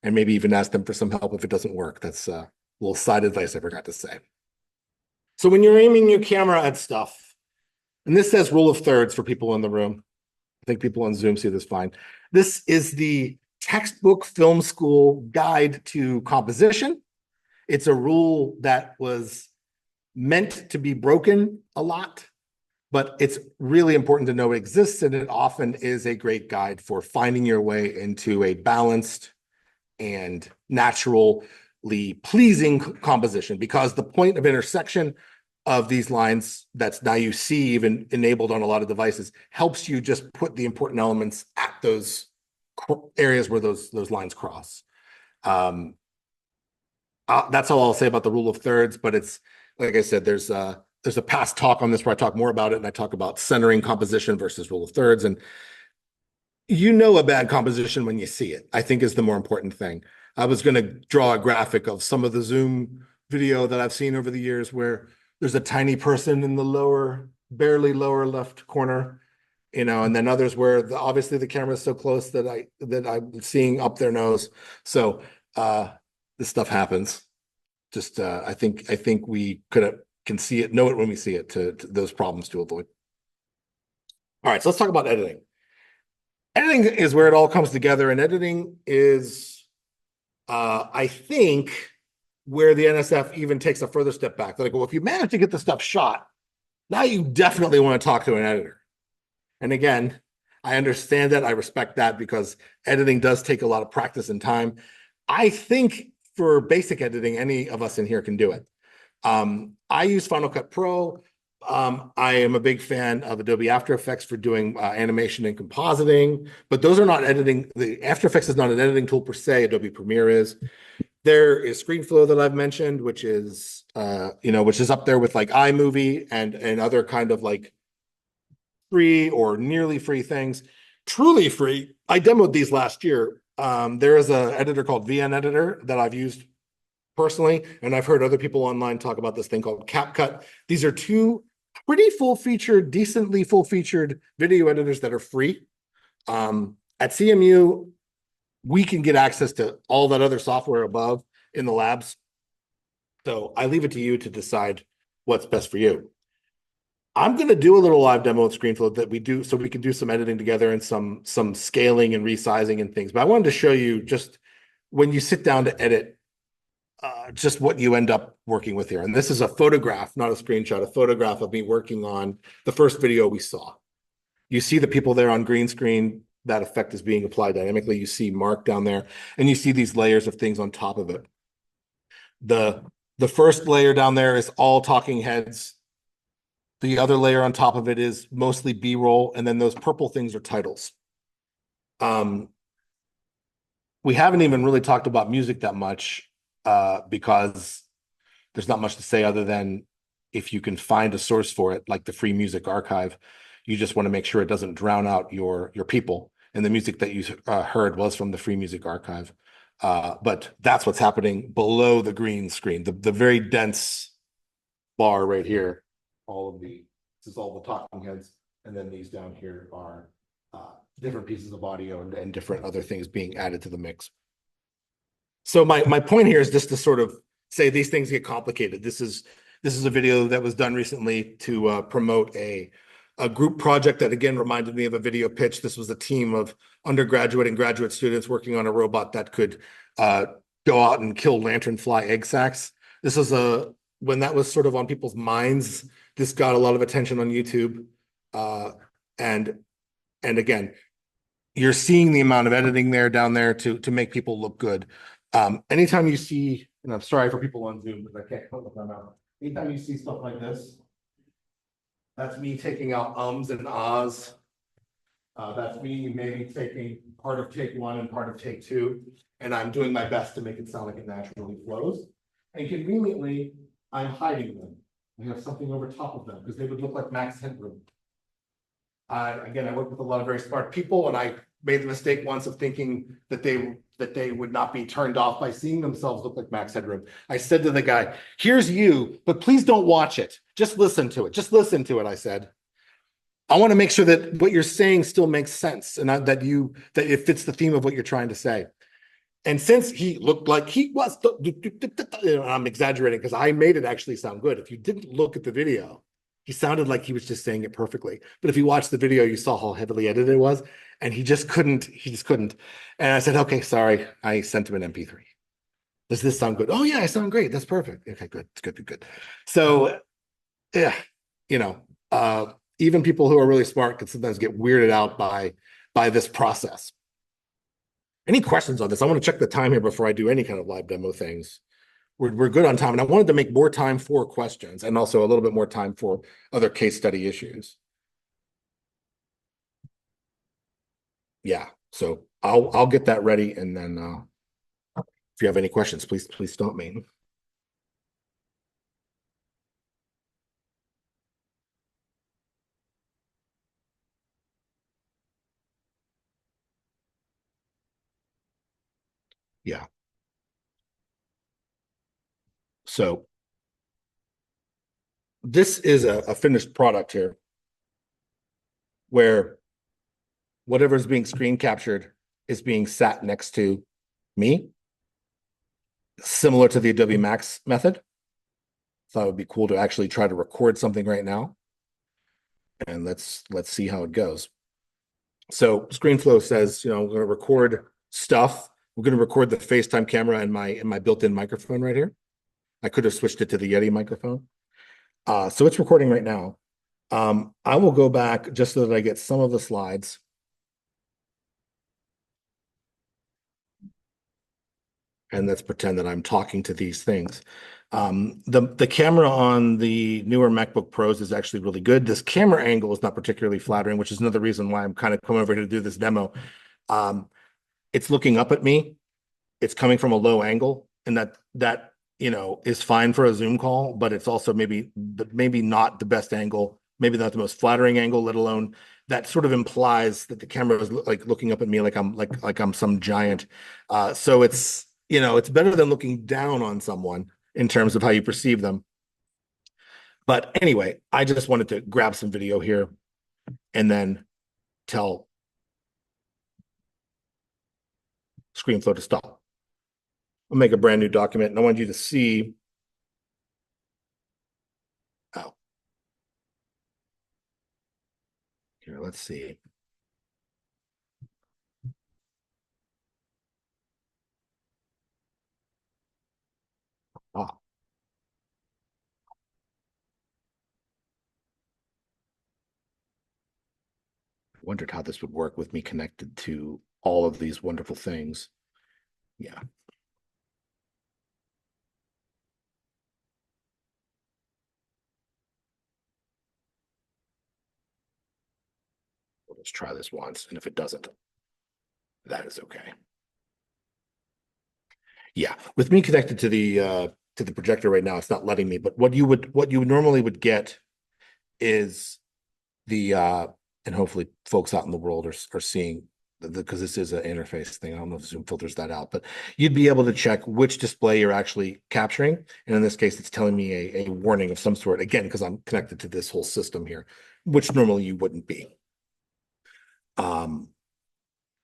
And maybe even ask them for some help if it doesn't work. That's a little side advice I forgot to say. So when you're aiming your camera at stuff, and this says rule of thirds for people in the room. I think people on Zoom see this fine. This is the textbook film school guide to composition. It's a rule that was meant to be broken a lot, but it's really important to know it exists, and it often is a great guide for finding your way into a balanced and naturally pleasing composition, because the point of intersection of these lines that's now you see even enabled on a lot of devices helps you just put the important elements at those areas where those lines cross. That's all I'll say about the rule of thirds, but it's, like I said, there's a past talk on this where I talk more about it, and I talk about centering composition versus rule of thirds. And you know a bad composition when you see it, I think, is the more important thing. I was going to draw a graphic of some of the Zoom video that I've seen over the years where there's a tiny person in the barely lower left corner, and then others where obviously the camera is so close that I'm seeing up their nose. So this stuff happens. Just I think we could have can see it, know it when we see it, to those problems to avoid. All right, so let's talk about editing. Editing is where it all comes together, and editing is, I think, where the NSF even takes a further step back. They're like, well, if you manage to get the stuff shot, now you definitely want to talk to an editor. And again, I understand that, I respect that, because editing does take a lot of practice and time. I think for basic editing, any of us in here can do it. I use Final Cut Pro. I am a big fan of Adobe After Effects for doing animation and compositing, but those are not editing. The After Effects is not an editing tool per se. Adobe Premiere is. There is ScreenFlow that I've mentioned, which is which is up there with like iMovie and other kind of like free or nearly free things. Truly free, I demoed these last year. There is an editor called VN Editor that I've used personally, and I've heard other people online talk about this thing called CapCut. These are two pretty full-featured, decently full-featured video editors that are free. At CMU, we can get access to all that other software above in the labs. So I leave it to you to decide what's best for you. I'm going to do a little live demo with ScreenFlow that we do, so we can do some editing together and some scaling and resizing and things. But I wanted to show you, just when you sit down to edit, just what you end up working with here. And this is a photograph, not a screenshot, a photograph of me working on the first video we saw. You see the people there on green screen. That effect is being applied dynamically. You see Mark down there, and you see these layers of things on top of it. The first layer down there is all talking heads. The other layer on top of it is mostly B-roll, and then those purple things are titles. We haven't even really talked about music that much, because there's not much to say other than if you can find a source for it, like the Free Music Archive, you just want to make sure it doesn't drown out your people. And the music that you heard was from the Free Music Archive. But that's what's happening below the green screen, the very dense bar right here. This is all the talking heads, and then these down here are different pieces of audio and different other things being added to the mix. So my point here is just to sort of say these things get complicated. This is a video that was done recently to promote a group project that, again, reminded me of a video pitch. This was a team of undergraduate and graduate students working on a robot that could go out and kill lanternfly egg sacs. This was when that was sort of on people's minds. This got a lot of attention on YouTube. And again, you're seeing the amount of editing down there to make people look good. Anytime you see, and I'm sorry for people on Zoom, because I can't put with my mouth. Anytime you see stuff like this, that's me taking out ums and ahs. That's me maybe taking part of take one and part of take two, and I'm doing my best to make it sound like it naturally flows. And conveniently, I'm hiding them. I have something over top of them because they would look like max headroom. Again, I work with a lot of very smart people, and I made the mistake once of thinking that they would not be turned off by seeing themselves look like max headroom. I said to the guy, "Here's you, but please don't watch it. Just listen to it. Just listen to it," I said. I want to make sure that what you're saying still makes sense, and that it fits the theme of what you're trying to say. And since he looked like he was, I'm exaggerating because I made it actually sound good. If you didn't look at the video, he sounded like he was just saying it perfectly. But if you watched the video, you saw how heavily edited it was, and he just couldn't. And I said, "Okay, sorry." I sent him an MP3. Does this sound good? "Oh yeah, I sound great. That's perfect." Okay, good. It's good. So, yeah, even people who are really smart can sometimes get weirded out by this process. Any questions on this? I want to check the time here before I do any kind of live demo things. We're good on time, and I wanted to make more time for questions and also a little bit more time for other case study issues. Yeah, so I'll get that ready, and then if you have any questions, please stop me. Yeah. So this is a finished product here, where whatever is being screen captured is being sat next to me, similar to the Adobe Max method. thought it would be cool to actually try to record something right now. And let's see how it goes. So ScreenFlow says, I'm going to record stuff. We're going to record the FaceTime camera and my built-in microphone right here. I could have switched it to the Yeti microphone. So it's recording right now. I will go back just so that I get some of the slides. And let's pretend that I'm talking to these things. The camera on the newer MacBook Pros is actually really good. This camera angle is not particularly flattering, which is another reason why I'm kind of coming over here to do this demo. It's looking up at me. It's coming from a low angle, and that is fine for a Zoom call, but it's also maybe not the best angle, maybe not the most flattering angle, let alone that sort of implies that the camera is like looking up at me like I'm some giant. So it's it's better than looking down on someone in terms of how you perceive them. But anyway, I just wanted to grab some video here and then tell ScreenFlow to stop. I'll make a brand new document, and I want you to see. Oh, here, let's see. Ah. I wondered how this would work with me connected to all of these wonderful things. Yeah. Let's try this once, and if it doesn't, that is okay. Yeah, with me connected to the projector right now, it's not letting me. But what you normally would get is the and hopefully folks out in the world are seeing, because this is an interface thing. I don't know if Zoom filters that out, but you'd be able to check which display you're actually capturing. And in this case, it's telling me a warning of some sort, again, because I'm connected to this whole system here, which normally you wouldn't be.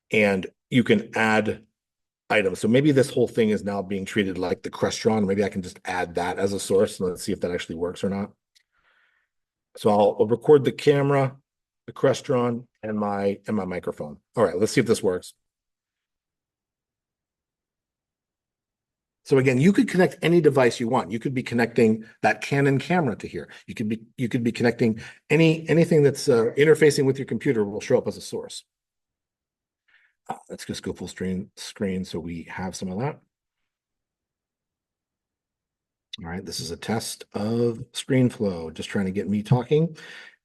And you can add items. So maybe this whole thing is now being treated like the Crestron. Maybe I can just add that as a source, and let's see if that actually works or not. So I'll record the camera, the Crestron, and my microphone. All right, let's see if this works. So again, you could connect any device you want. You could be connecting that Canon camera to here. You could be connecting anything that's interfacing with your computer will show up as a source. Let's just go full screen so we have some of that. All right, this is a test of ScreenFlow, just trying to get me talking.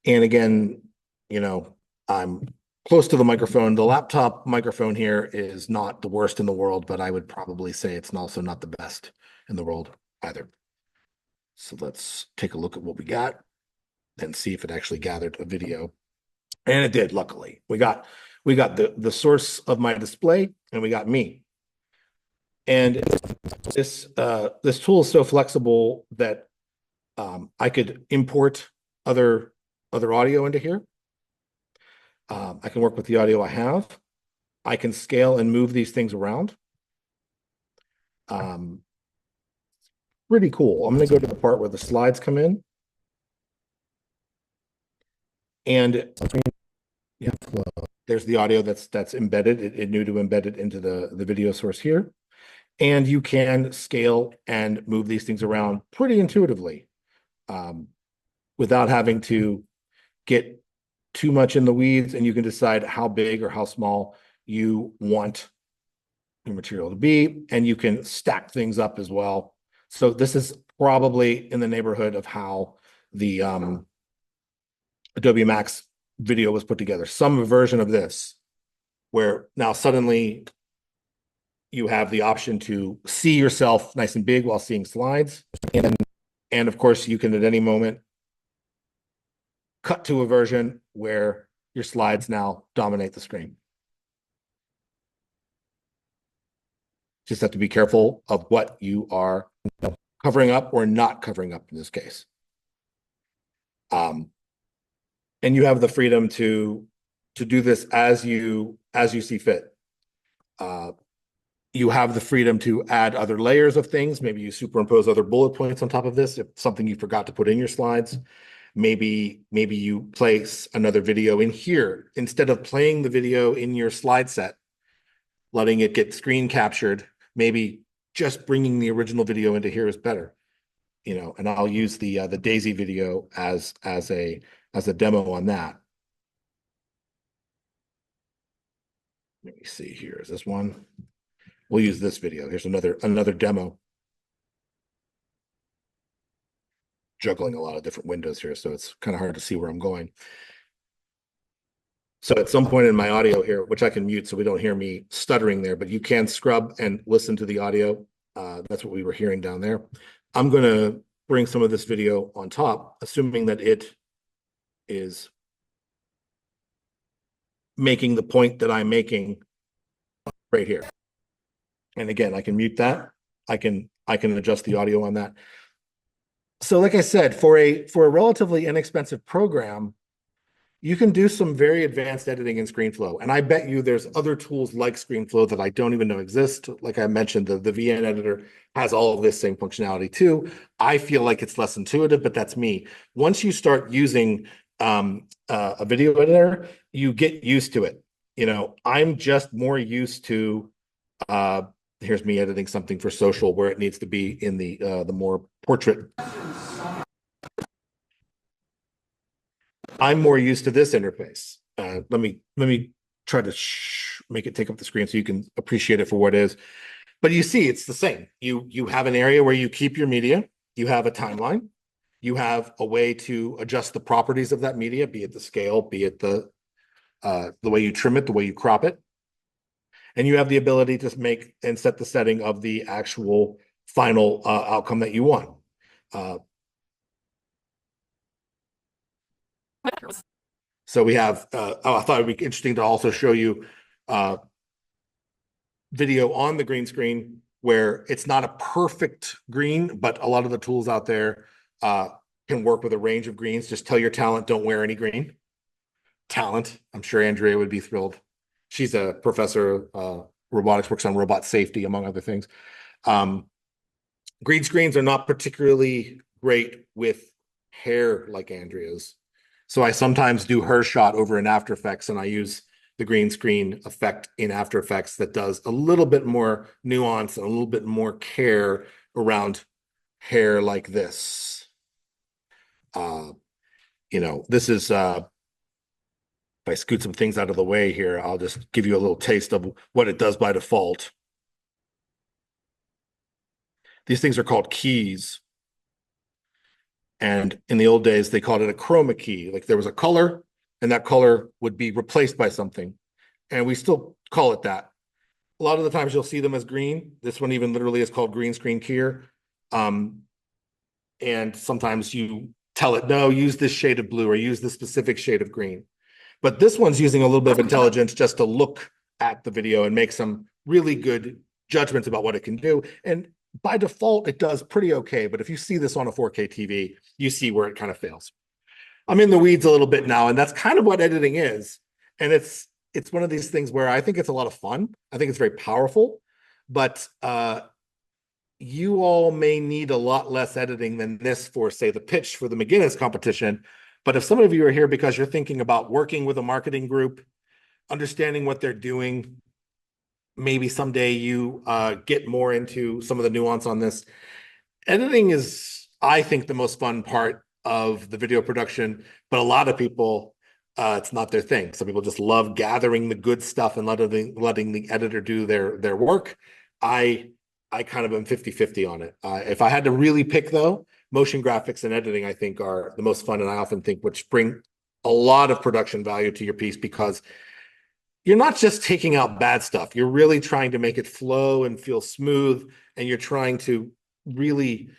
And again, I'm close to the microphone. The laptop microphone here is not the worst in the world, but I would probably say it's also not the best in the world either. So let's take a look at what we got and see if it actually gathered a video. And it did, luckily. We got the source of my display, and we got me. And this tool is so flexible that I could import other audio into here. I can work with the audio I have. I can scale and move these things around. Pretty cool. I'm going to go to the part where the slides come in. And yeah, there's the audio that's embedded. It knew to embed it into the video source here. And you can scale and move these things around pretty intuitively without having to get too much in the weeds, and you can decide how big or how small you want your material to be, and you can stack things up as well. So this is probably in the neighborhood of how the Adobe Max video was put together. Some version of this, where now suddenly you have the option to see yourself nice and big while seeing slides. And of course, you can at any moment cut to a version where your slides now dominate the screen. Just have to be careful of what you are covering up or not covering up in this case. And you have the freedom to do this as you see fit. You have the freedom to add other layers of things. Maybe you superimpose other bullet points on top of this if something you forgot to put in your slides. Maybe you place another video in here instead of playing the video in your slide set, letting it get screen captured. Maybe just bringing the original video into here is better, you know. And I'll use the Daisy video as a demo on that. Let me see here. Is this one? We'll use this video. Here's another demo. Juggling a lot of different windows here, so it's kind of hard to see where I'm going. So at some point in my audio here, which I can mute so we don't hear me stuttering there, but you can scrub and listen to the audio. That's what we were hearing down there. I'm going to bring some of this video on top, assuming that it is making the point that I'm making right here. And again, I can mute that. I can adjust the audio on that. So like I said, for a relatively inexpensive program, you can do some very advanced editing in ScreenFlow. And I bet you there's other tools like ScreenFlow that I don't even know exist. Like I mentioned, the VN editor has all of this same functionality too. I feel like it's less intuitive, but that's me. Once you start using a video editor, you get used to it. You know, I'm just more used to, here's me editing something for social where it needs to be in the more portrait. I'm more used to this interface. Let me try to make it take up the screen so you can appreciate it for what it is. But you see, it's the same. You have an area where you keep your media. You have a timeline. You have a way to adjust the properties of that media, be it the scale, be it the way you trim it, the way you crop it. And you have the ability to make and set the setting of the actual final outcome that you want. So we have, I thought it'd be interesting to also show you video on the green screen where it's not a perfect green, but a lot of the tools out there can work with a range of greens. Just tell your talent, don't wear any green. Talent, I'm sure Andrea would be thrilled. She's a professor of robotics, works on robot safety, among other things. Green screens are not particularly great with hair like Andrea's. So I sometimes do her shot over in After Effects, and I use the green screen effect in After Effects that does a little bit more nuance and a little bit more care around hair like this. You know, this is, if I scoot some things out of the way here, I'll just give you a little taste of what it does by default. These things are called keys. And in the old days, they called it a chroma key. Like there was a color, and that color would be replaced by something. And we still call it that. A lot of the times you'll see them as green. This one even literally is called green screen keyer. And sometimes you tell it, no, use this shade of blue or use this specific shade of green. But this one's using a little bit of intelligence just to look at the video and make some really good judgments about what it can do. And by default, it does pretty okay. But if you see this on a 4K TV, you see where it kind of fails. I'm in the weeds a little bit now, and that's kind of what editing is. And it's one of these things where I think it's a lot of fun. I think it's very powerful, but you all may need a lot less editing than this for, say, the pitch for the McGinnis competition. But if some of you are here because you're thinking about working with a marketing group, understanding what they're doing, maybe someday you get more into some of the nuance on this. Editing is, I think, the most fun part of the video production, but a lot of people, it's not their thing. Some people just love gathering the good stuff and letting the editor do their work. I kind of am 50-50 on it. If I had to really pick, though, motion graphics and editing, I think, are the most fun, and I often think which bring a lot of production value to your piece, because you're not just taking out bad stuff. You're really trying to make it flow and feel smooth, and you're trying to really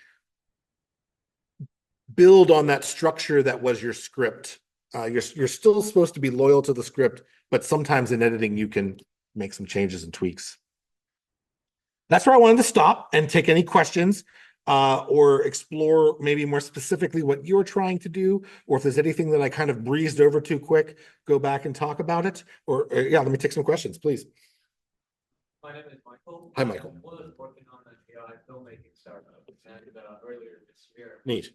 build on that structure that was your script. You're still supposed to be loyal to the script, but sometimes in editing, you can make some changes and tweaks. That's where I wanted to stop and take any questions or explore maybe more specifically what you're trying to do, or if there's anything that I kind of breezed over too quick, go back and talk about it. Or yeah, let me take some questions, please. My name is Michael. Hi, Michael. I was working on an AI filmmaking startup and earlier this year. Neat.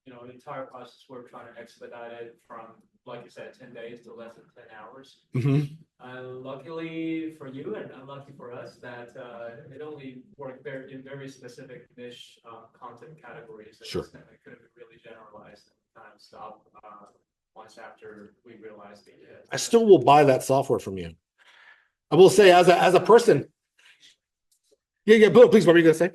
You know, the entire process, we're trying to expedite it from, like you said, 10 days to less than 10 hours. Mm-hmm. Luckily for you and unlucky for us that it only worked in very specific niche content categories. Sure. It couldn't be really generalized and kind of stop once after we realized the. I still will buy that software from you. I will say, as a person. Yeah, Bill, please, what were you gonna say?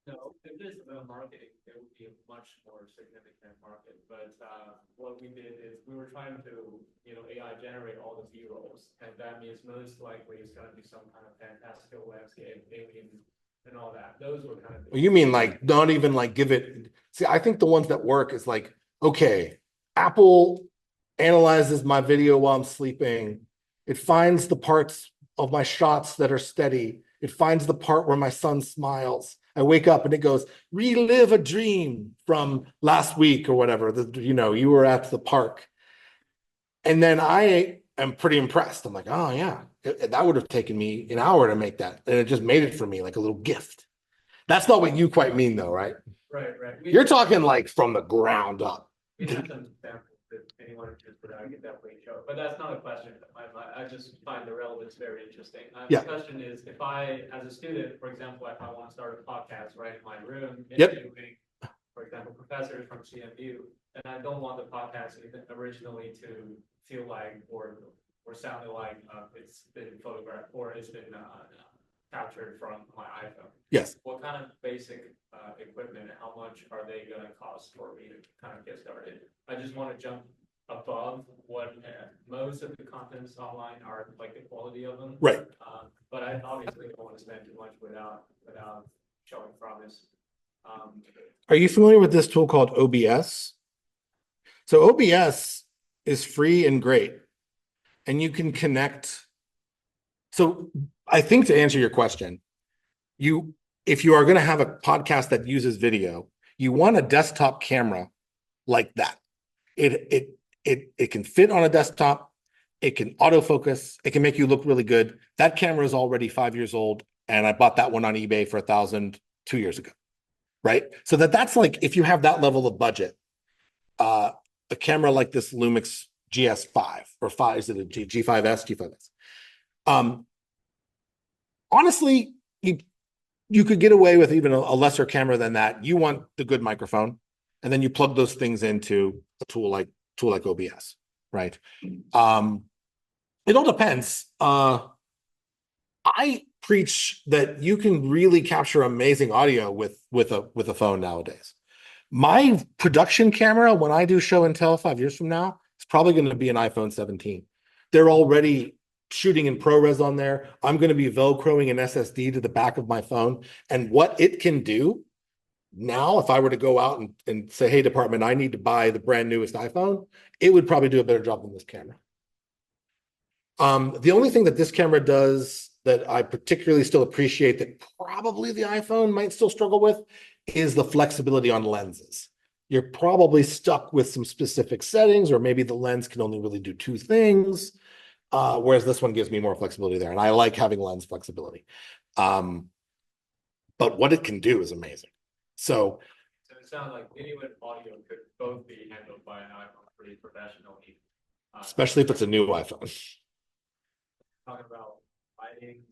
No, if it is about marketing, it would be a much more significant market. But what we did is we were trying to, AI generate all the B-rolls, and that means most likely it's going to be some kind of fantastical landscape, alien, and all that. Those were kind of. You mean like not even like give it? See, I think the ones that work is like, okay, Apple analyzes my video while I'm sleeping. It finds the parts of my shots that are steady. It finds the part where my son smiles. I wake up and it goes, relive a dream from last week or whatever. You were at the park. And then I am pretty impressed. I'm like, oh yeah, that would have taken me an hour to make that. And it just made it for me like a little gift. That's not what you quite mean though, right? Right. You're talking like from the ground up. We have some samples that anyone could I could definitely show, but that's not a question. I just find the relevance very interesting. Yeah. The question is, if I, as a student, for example, if I want to start a podcast right in my room, Yep. interviewing, for example, professors from CMU, and I don't want the podcast originally to feel like or sounding like it's been photographed or it's been captured from my iPhone. Yes. What kind of basic equipment, how much are they going to cost for me to kind of get started? I just want to jump above what most of the contents online are, like the quality of them. Right. But I obviously don't want to spend too much without showing promise. Are you familiar with this tool called OBS? So OBS is free and great, and you can connect. So I think to answer your question, if you are going to have a podcast that uses video, you want a desktop camera like that. It can fit on a desktop. It can autofocus. It can make you look really good. That camera is already 5 years old, and I bought that one on eBay for $1,000 2 years ago. Right? So that's like, if you have that level of budget, a camera like this Lumix GS5 or 5, is it a G5S? Honestly, you could get away with even a lesser camera than that. You want the good microphone, and then you plug those things into a tool like OBS, right? It all depends. I preach that you can really capture amazing audio with a phone nowadays. My production camera, when I do show and tell 5 years from now, it's probably going to be an iPhone 17. They're already shooting in ProRes on there. I'm going to be Velcroing an SSD to the back of my phone. And what it can do now, if I were to go out and say, hey, department, I need to buy the brand newest iPhone, it would probably do a better job than this camera. The only thing that this camera does that I particularly still appreciate that probably the iPhone might still struggle with is the flexibility on lenses. You're probably stuck with some specific settings, or maybe the lens can only really do two things, whereas this one gives me more flexibility there. And I like having lens flexibility. But what it can do is amazing. So it sounds like video and audio could both be handled by an iPhone pretty professionally. Especially if it's a new iPhone. Talking about lighting,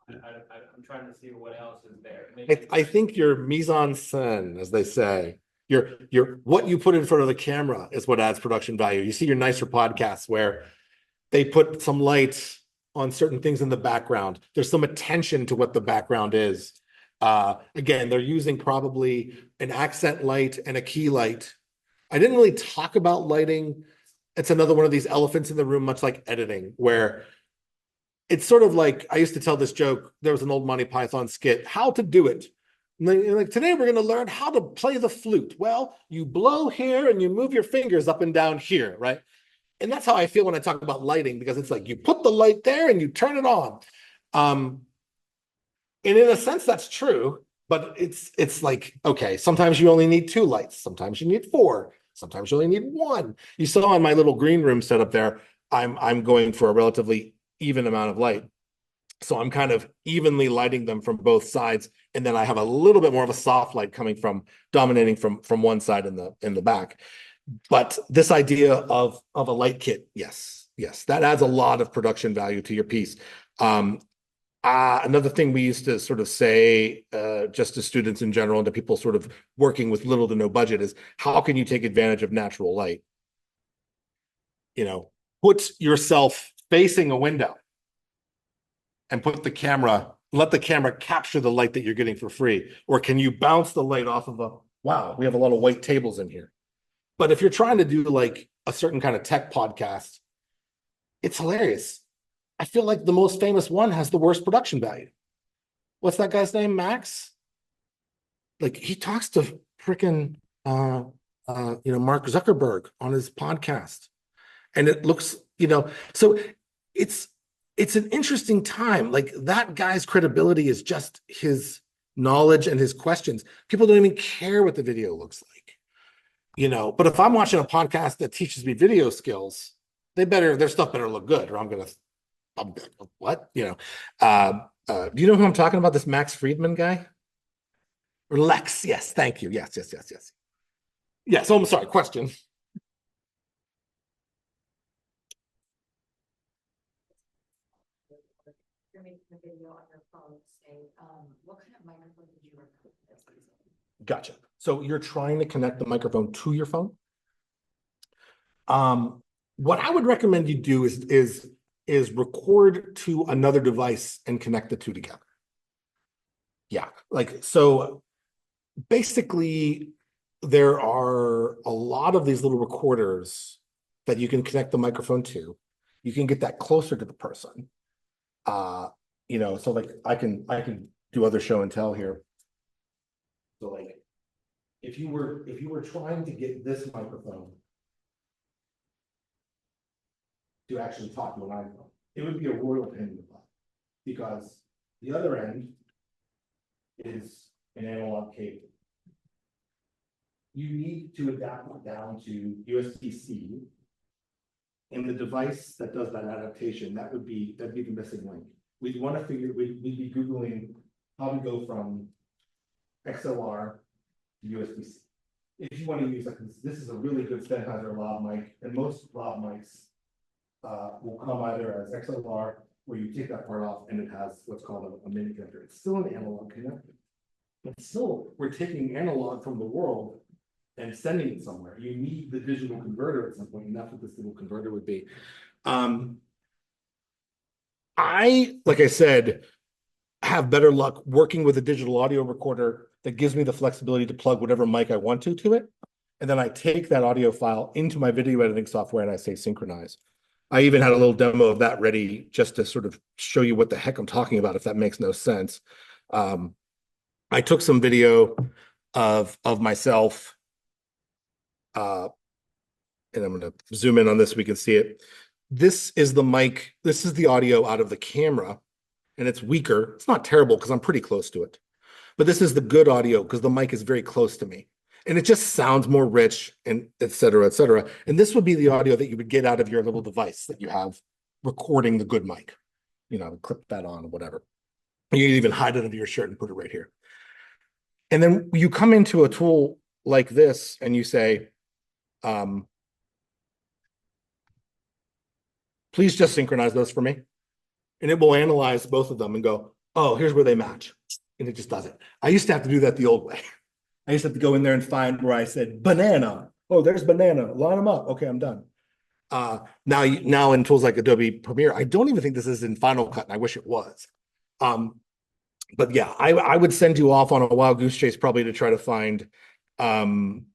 I'm trying to see what else is there. I think your mise en scène, as they say, your what you put in front of the camera is what adds production value. You see your nicer podcasts where they put some light on certain things in the background. There's some attention to what the background is. Again, they're using probably an accent light and a key light. I didn't really talk about lighting. It's another one of these elephants in the room, much like editing, where it's sort of like, I used to tell this joke. There was an old Monty Python skit, how to do it. Like, today we're going to learn how to play the flute. Well, you blow here and you move your fingers up and down here, right? And that's how I feel when I talk about lighting, because it's like you put the light there and you turn it on. And in a sense, that's true, but it's like, okay, sometimes you only need 2 lights. Sometimes you need 4. Sometimes you only need 1. You saw in my little green room setup there, I'm going for a relatively even amount of light. So I'm kind of evenly lighting them from both sides, and then I have a little bit more of a soft light coming from dominating from one side in the back. But this idea of a light kit, yes, that adds a lot of production value to your piece. Another thing we used to sort of say, just to students in general and to people sort of working with little to no budget, is how can you take advantage of natural light? You know, put yourself facing a window and let the camera capture the light that you're getting for free. Or can you bounce the light off of wow, we have a lot of white tables in here. But if you're trying to do like a certain kind of tech podcast, it's hilarious. I feel like the most famous one has the worst production value. What's that guy's name? Max? Like, he talks to freaking Mark Zuckerberg on his podcast. And it looks, so it's an interesting time. Like, that guy's credibility is just his knowledge and his questions. People don't even care what the video looks like. But if I'm watching a podcast that teaches me video skills, their stuff better look good, or I'm what? Do you know who I'm talking about? This Max Friedman guy? Or Lex? Yes, thank you. Yes. Yes, I'm sorry, question. You're making a video on your phone, say, what kind of microphone did you record this using? Gotcha. So you're trying to connect the microphone to your phone. What I would recommend you do is record to another device and connect the two together. Yeah, so basically there are a lot of these little recorders that you can connect the microphone to. You can get that closer to the person. So like I can do other show and tell here. So like if you were trying to get this microphone to actually talk to an iPhone, it would be a royal pain in the butt, because the other end is an analog cable. You need to adapt it down to USB-C, and the device that does that adaptation, that'd be the missing link. We'd want to we'd be Googling how to go from XLR to USB-C. If you want to use, like, this is a really good Sennheiser lav mic, and most lav mics will come either as XLR, where you take that part off and it has what's called a mini connector. It's still an analog connector, but still we're taking analog from the world and sending it somewhere. You need the digital converter at some point, and that's what this little converter would be. Like I said, have better luck working with a digital audio recorder that gives me the flexibility to plug whatever mic I want to it. And then I take that audio file into my video editing software and I say synchronize. I even had a little demo of that ready just to sort of show you what the heck I'm talking about, if that makes no sense. I took some video of myself, and I'm going to zoom in on this so we can see it. This is the mic. This is the audio out of the camera, and it's weaker. It's not terrible because I'm pretty close to it. But this is the good audio because the mic is very close to me. And it just sounds more rich, and et cetera, et cetera. And this would be the audio that you would get out of your little device that you have recording the good mic. Clip that on or whatever. You can even hide it under your shirt and put it right here. And then you come into a tool like this and you say, please just synchronize those for me. And it will analyze both of them and go, oh, here's where they match. And it just does it. I used to have to do that the old way. I used to have to go in there and find where I said banana. Oh, there's banana. Line them up. Okay, I'm done. Now in tools like Adobe Premiere, I don't even think this is in Final Cut, and I wish it was. But yeah, I would send you off on a wild goose chase probably to try to find, something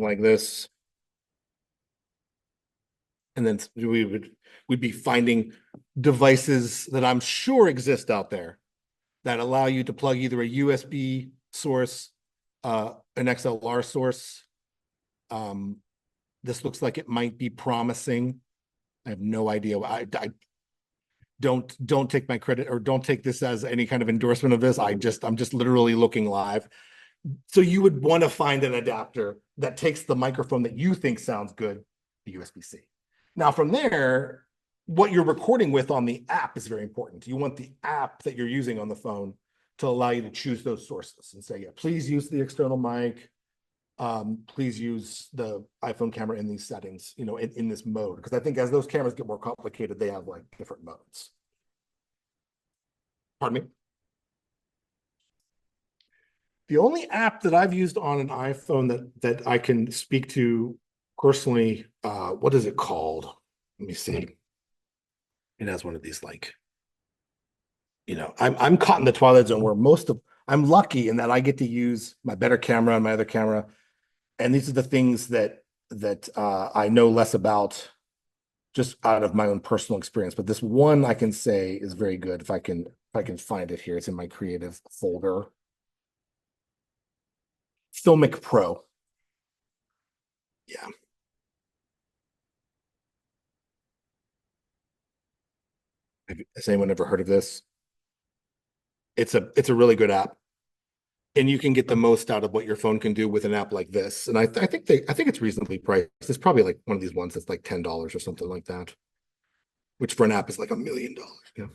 like this. And then we'd be finding devices that I'm sure exist out there that allow you to plug either a USB source, an XLR source. This looks like it might be promising. I have no idea. I don't take my credit, or don't take this as any kind of endorsement of this. I'm just literally looking live. So you would want to find an adapter that takes the microphone that you think sounds good to USB-C. Now from there, what you're recording with on the app is very important. You want the app that you're using on the phone to allow you to choose those sources and say, yeah, please use the external mic. Please use the iPhone camera in these settings, you know, in this mode. Because I think as those cameras get more complicated, they have like different modes. Pardon me? The only app that I've used on an iPhone that I can speak to personally, what is it called? Let me see. It has one of these like, you know, I'm caught in the twilight zone where I'm lucky in that I get to use my better camera and my other camera. And these are the things that I know less about just out of my own personal experience. But this one I can say is very good if I can find it here. It's in my creative folder. Filmic Pro. Yeah. Has anyone ever heard of this? It's a really good app. And you can get the most out of what your phone can do with an app like this. And I think it's reasonably priced. It's probably like one of these ones that's like $10 or something like that, which for an app is like $1 million. Yeah.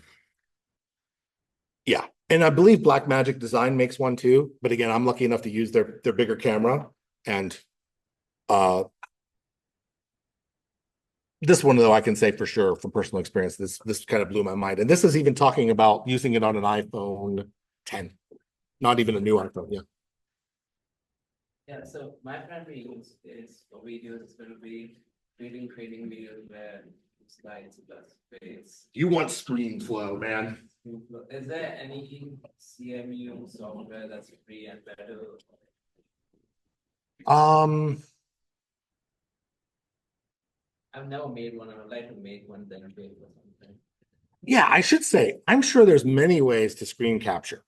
Yeah. And I believe Blackmagic Design makes one too. But again, I'm lucky enough to use their bigger camera. And this one, though, I can say for sure from personal experience, this kind of blew my mind. And this is even talking about using it on an iPhone 10, not even a new iPhone. Yeah. Yeah, so my primary use is for videos. It's going to be creating videos where slides plus space. You want screen flow, man. Is there any CMU software that's free and better? I've never made one. I would like to make one, then pay for something. Yeah, I should say, I'm sure there's many ways to screen capture.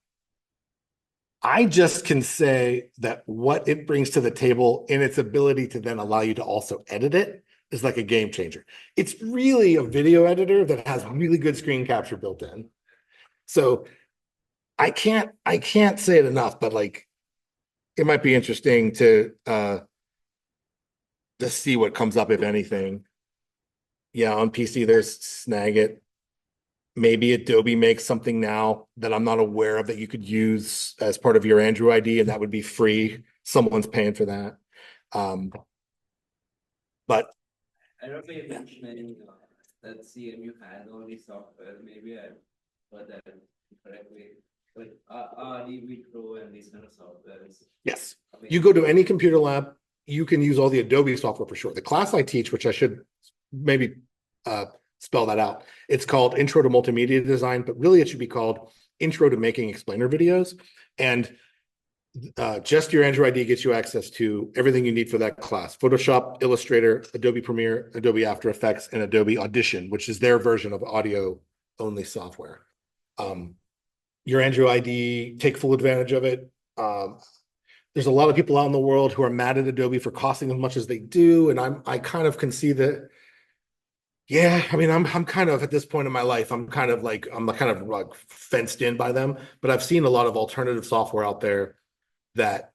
I just can say that what it brings to the table in its ability to then allow you to also edit it is like a game changer. It's really a video editor that has really good screen capture built in. So I can't say it enough, but like it might be interesting to see what comes up, if anything. Yeah, on PC there's Snagit. Maybe Adobe makes something now that I'm not aware of that you could use as part of your Android ID, and that would be free. Someone's paying for that. But I don't know if you're mentioning that CMU has all these software. Maybe I got that correctly. But RDB Pro and these kind of softwares. yes, you go to any computer lab, you can use all the Adobe software for sure. The class I teach, which I should maybe spell that out. It's called Intro to Multimedia Design, but really it should be called Intro to Making Explainer Videos. And just your Android ID gets you access to everything you need for that class: Photoshop, Illustrator, Adobe Premiere, Adobe After Effects, and Adobe Audition, which is their version of audio only software. Your Android ID, take full advantage of it. There's a lot of people out in the world who are mad at Adobe for costing as much as they do, and I kind of can see that. Yeah, I mean, I'm kind of at this point in my life, I'm kind of like fenced in by them, but I've seen a lot of alternative software out there that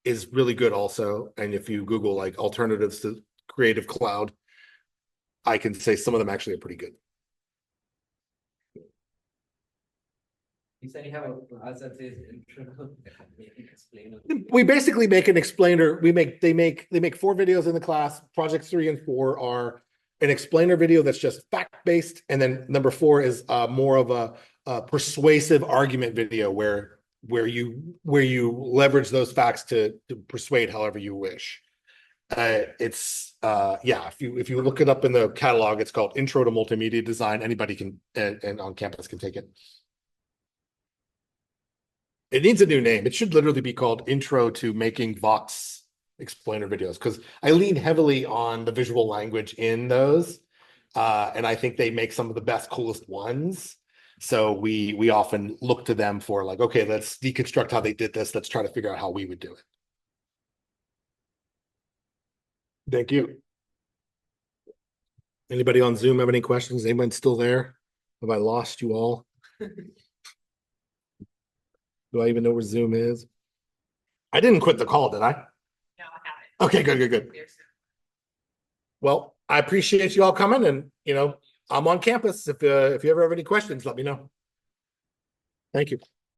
is really good also. And if you Google like alternatives to Creative Cloud, I can say some of them actually are pretty good. You said you have a class that says intro to making explainer. We basically make an explainer. They make 4 videos in the class. Projects 3 and 4 are an explainer video that's just fact-based, and then number 4 is more of a persuasive argument video where you leverage those facts to persuade however you wish. Yeah, if you look it up in the catalog, it's called Intro to Multimedia Design. Anybody can and on campus can take it. It needs a new name. It should literally be called Intro to Making Vox Explainer Videos, because I lean heavily on the visual language in those, and I think they make some of the best, coolest ones. So we often look to them for like, okay, let's deconstruct how they did this. Let's try to figure out how we would do it. Thank you. Anybody on Zoom have any questions? Anyone still there? Have I lost you all? Do I even know where Zoom is? I didn't quit the call, did I? Okay, good. Well, I appreciate you all coming, and I'm on campus. If you ever have any questions, let me know. Thank you.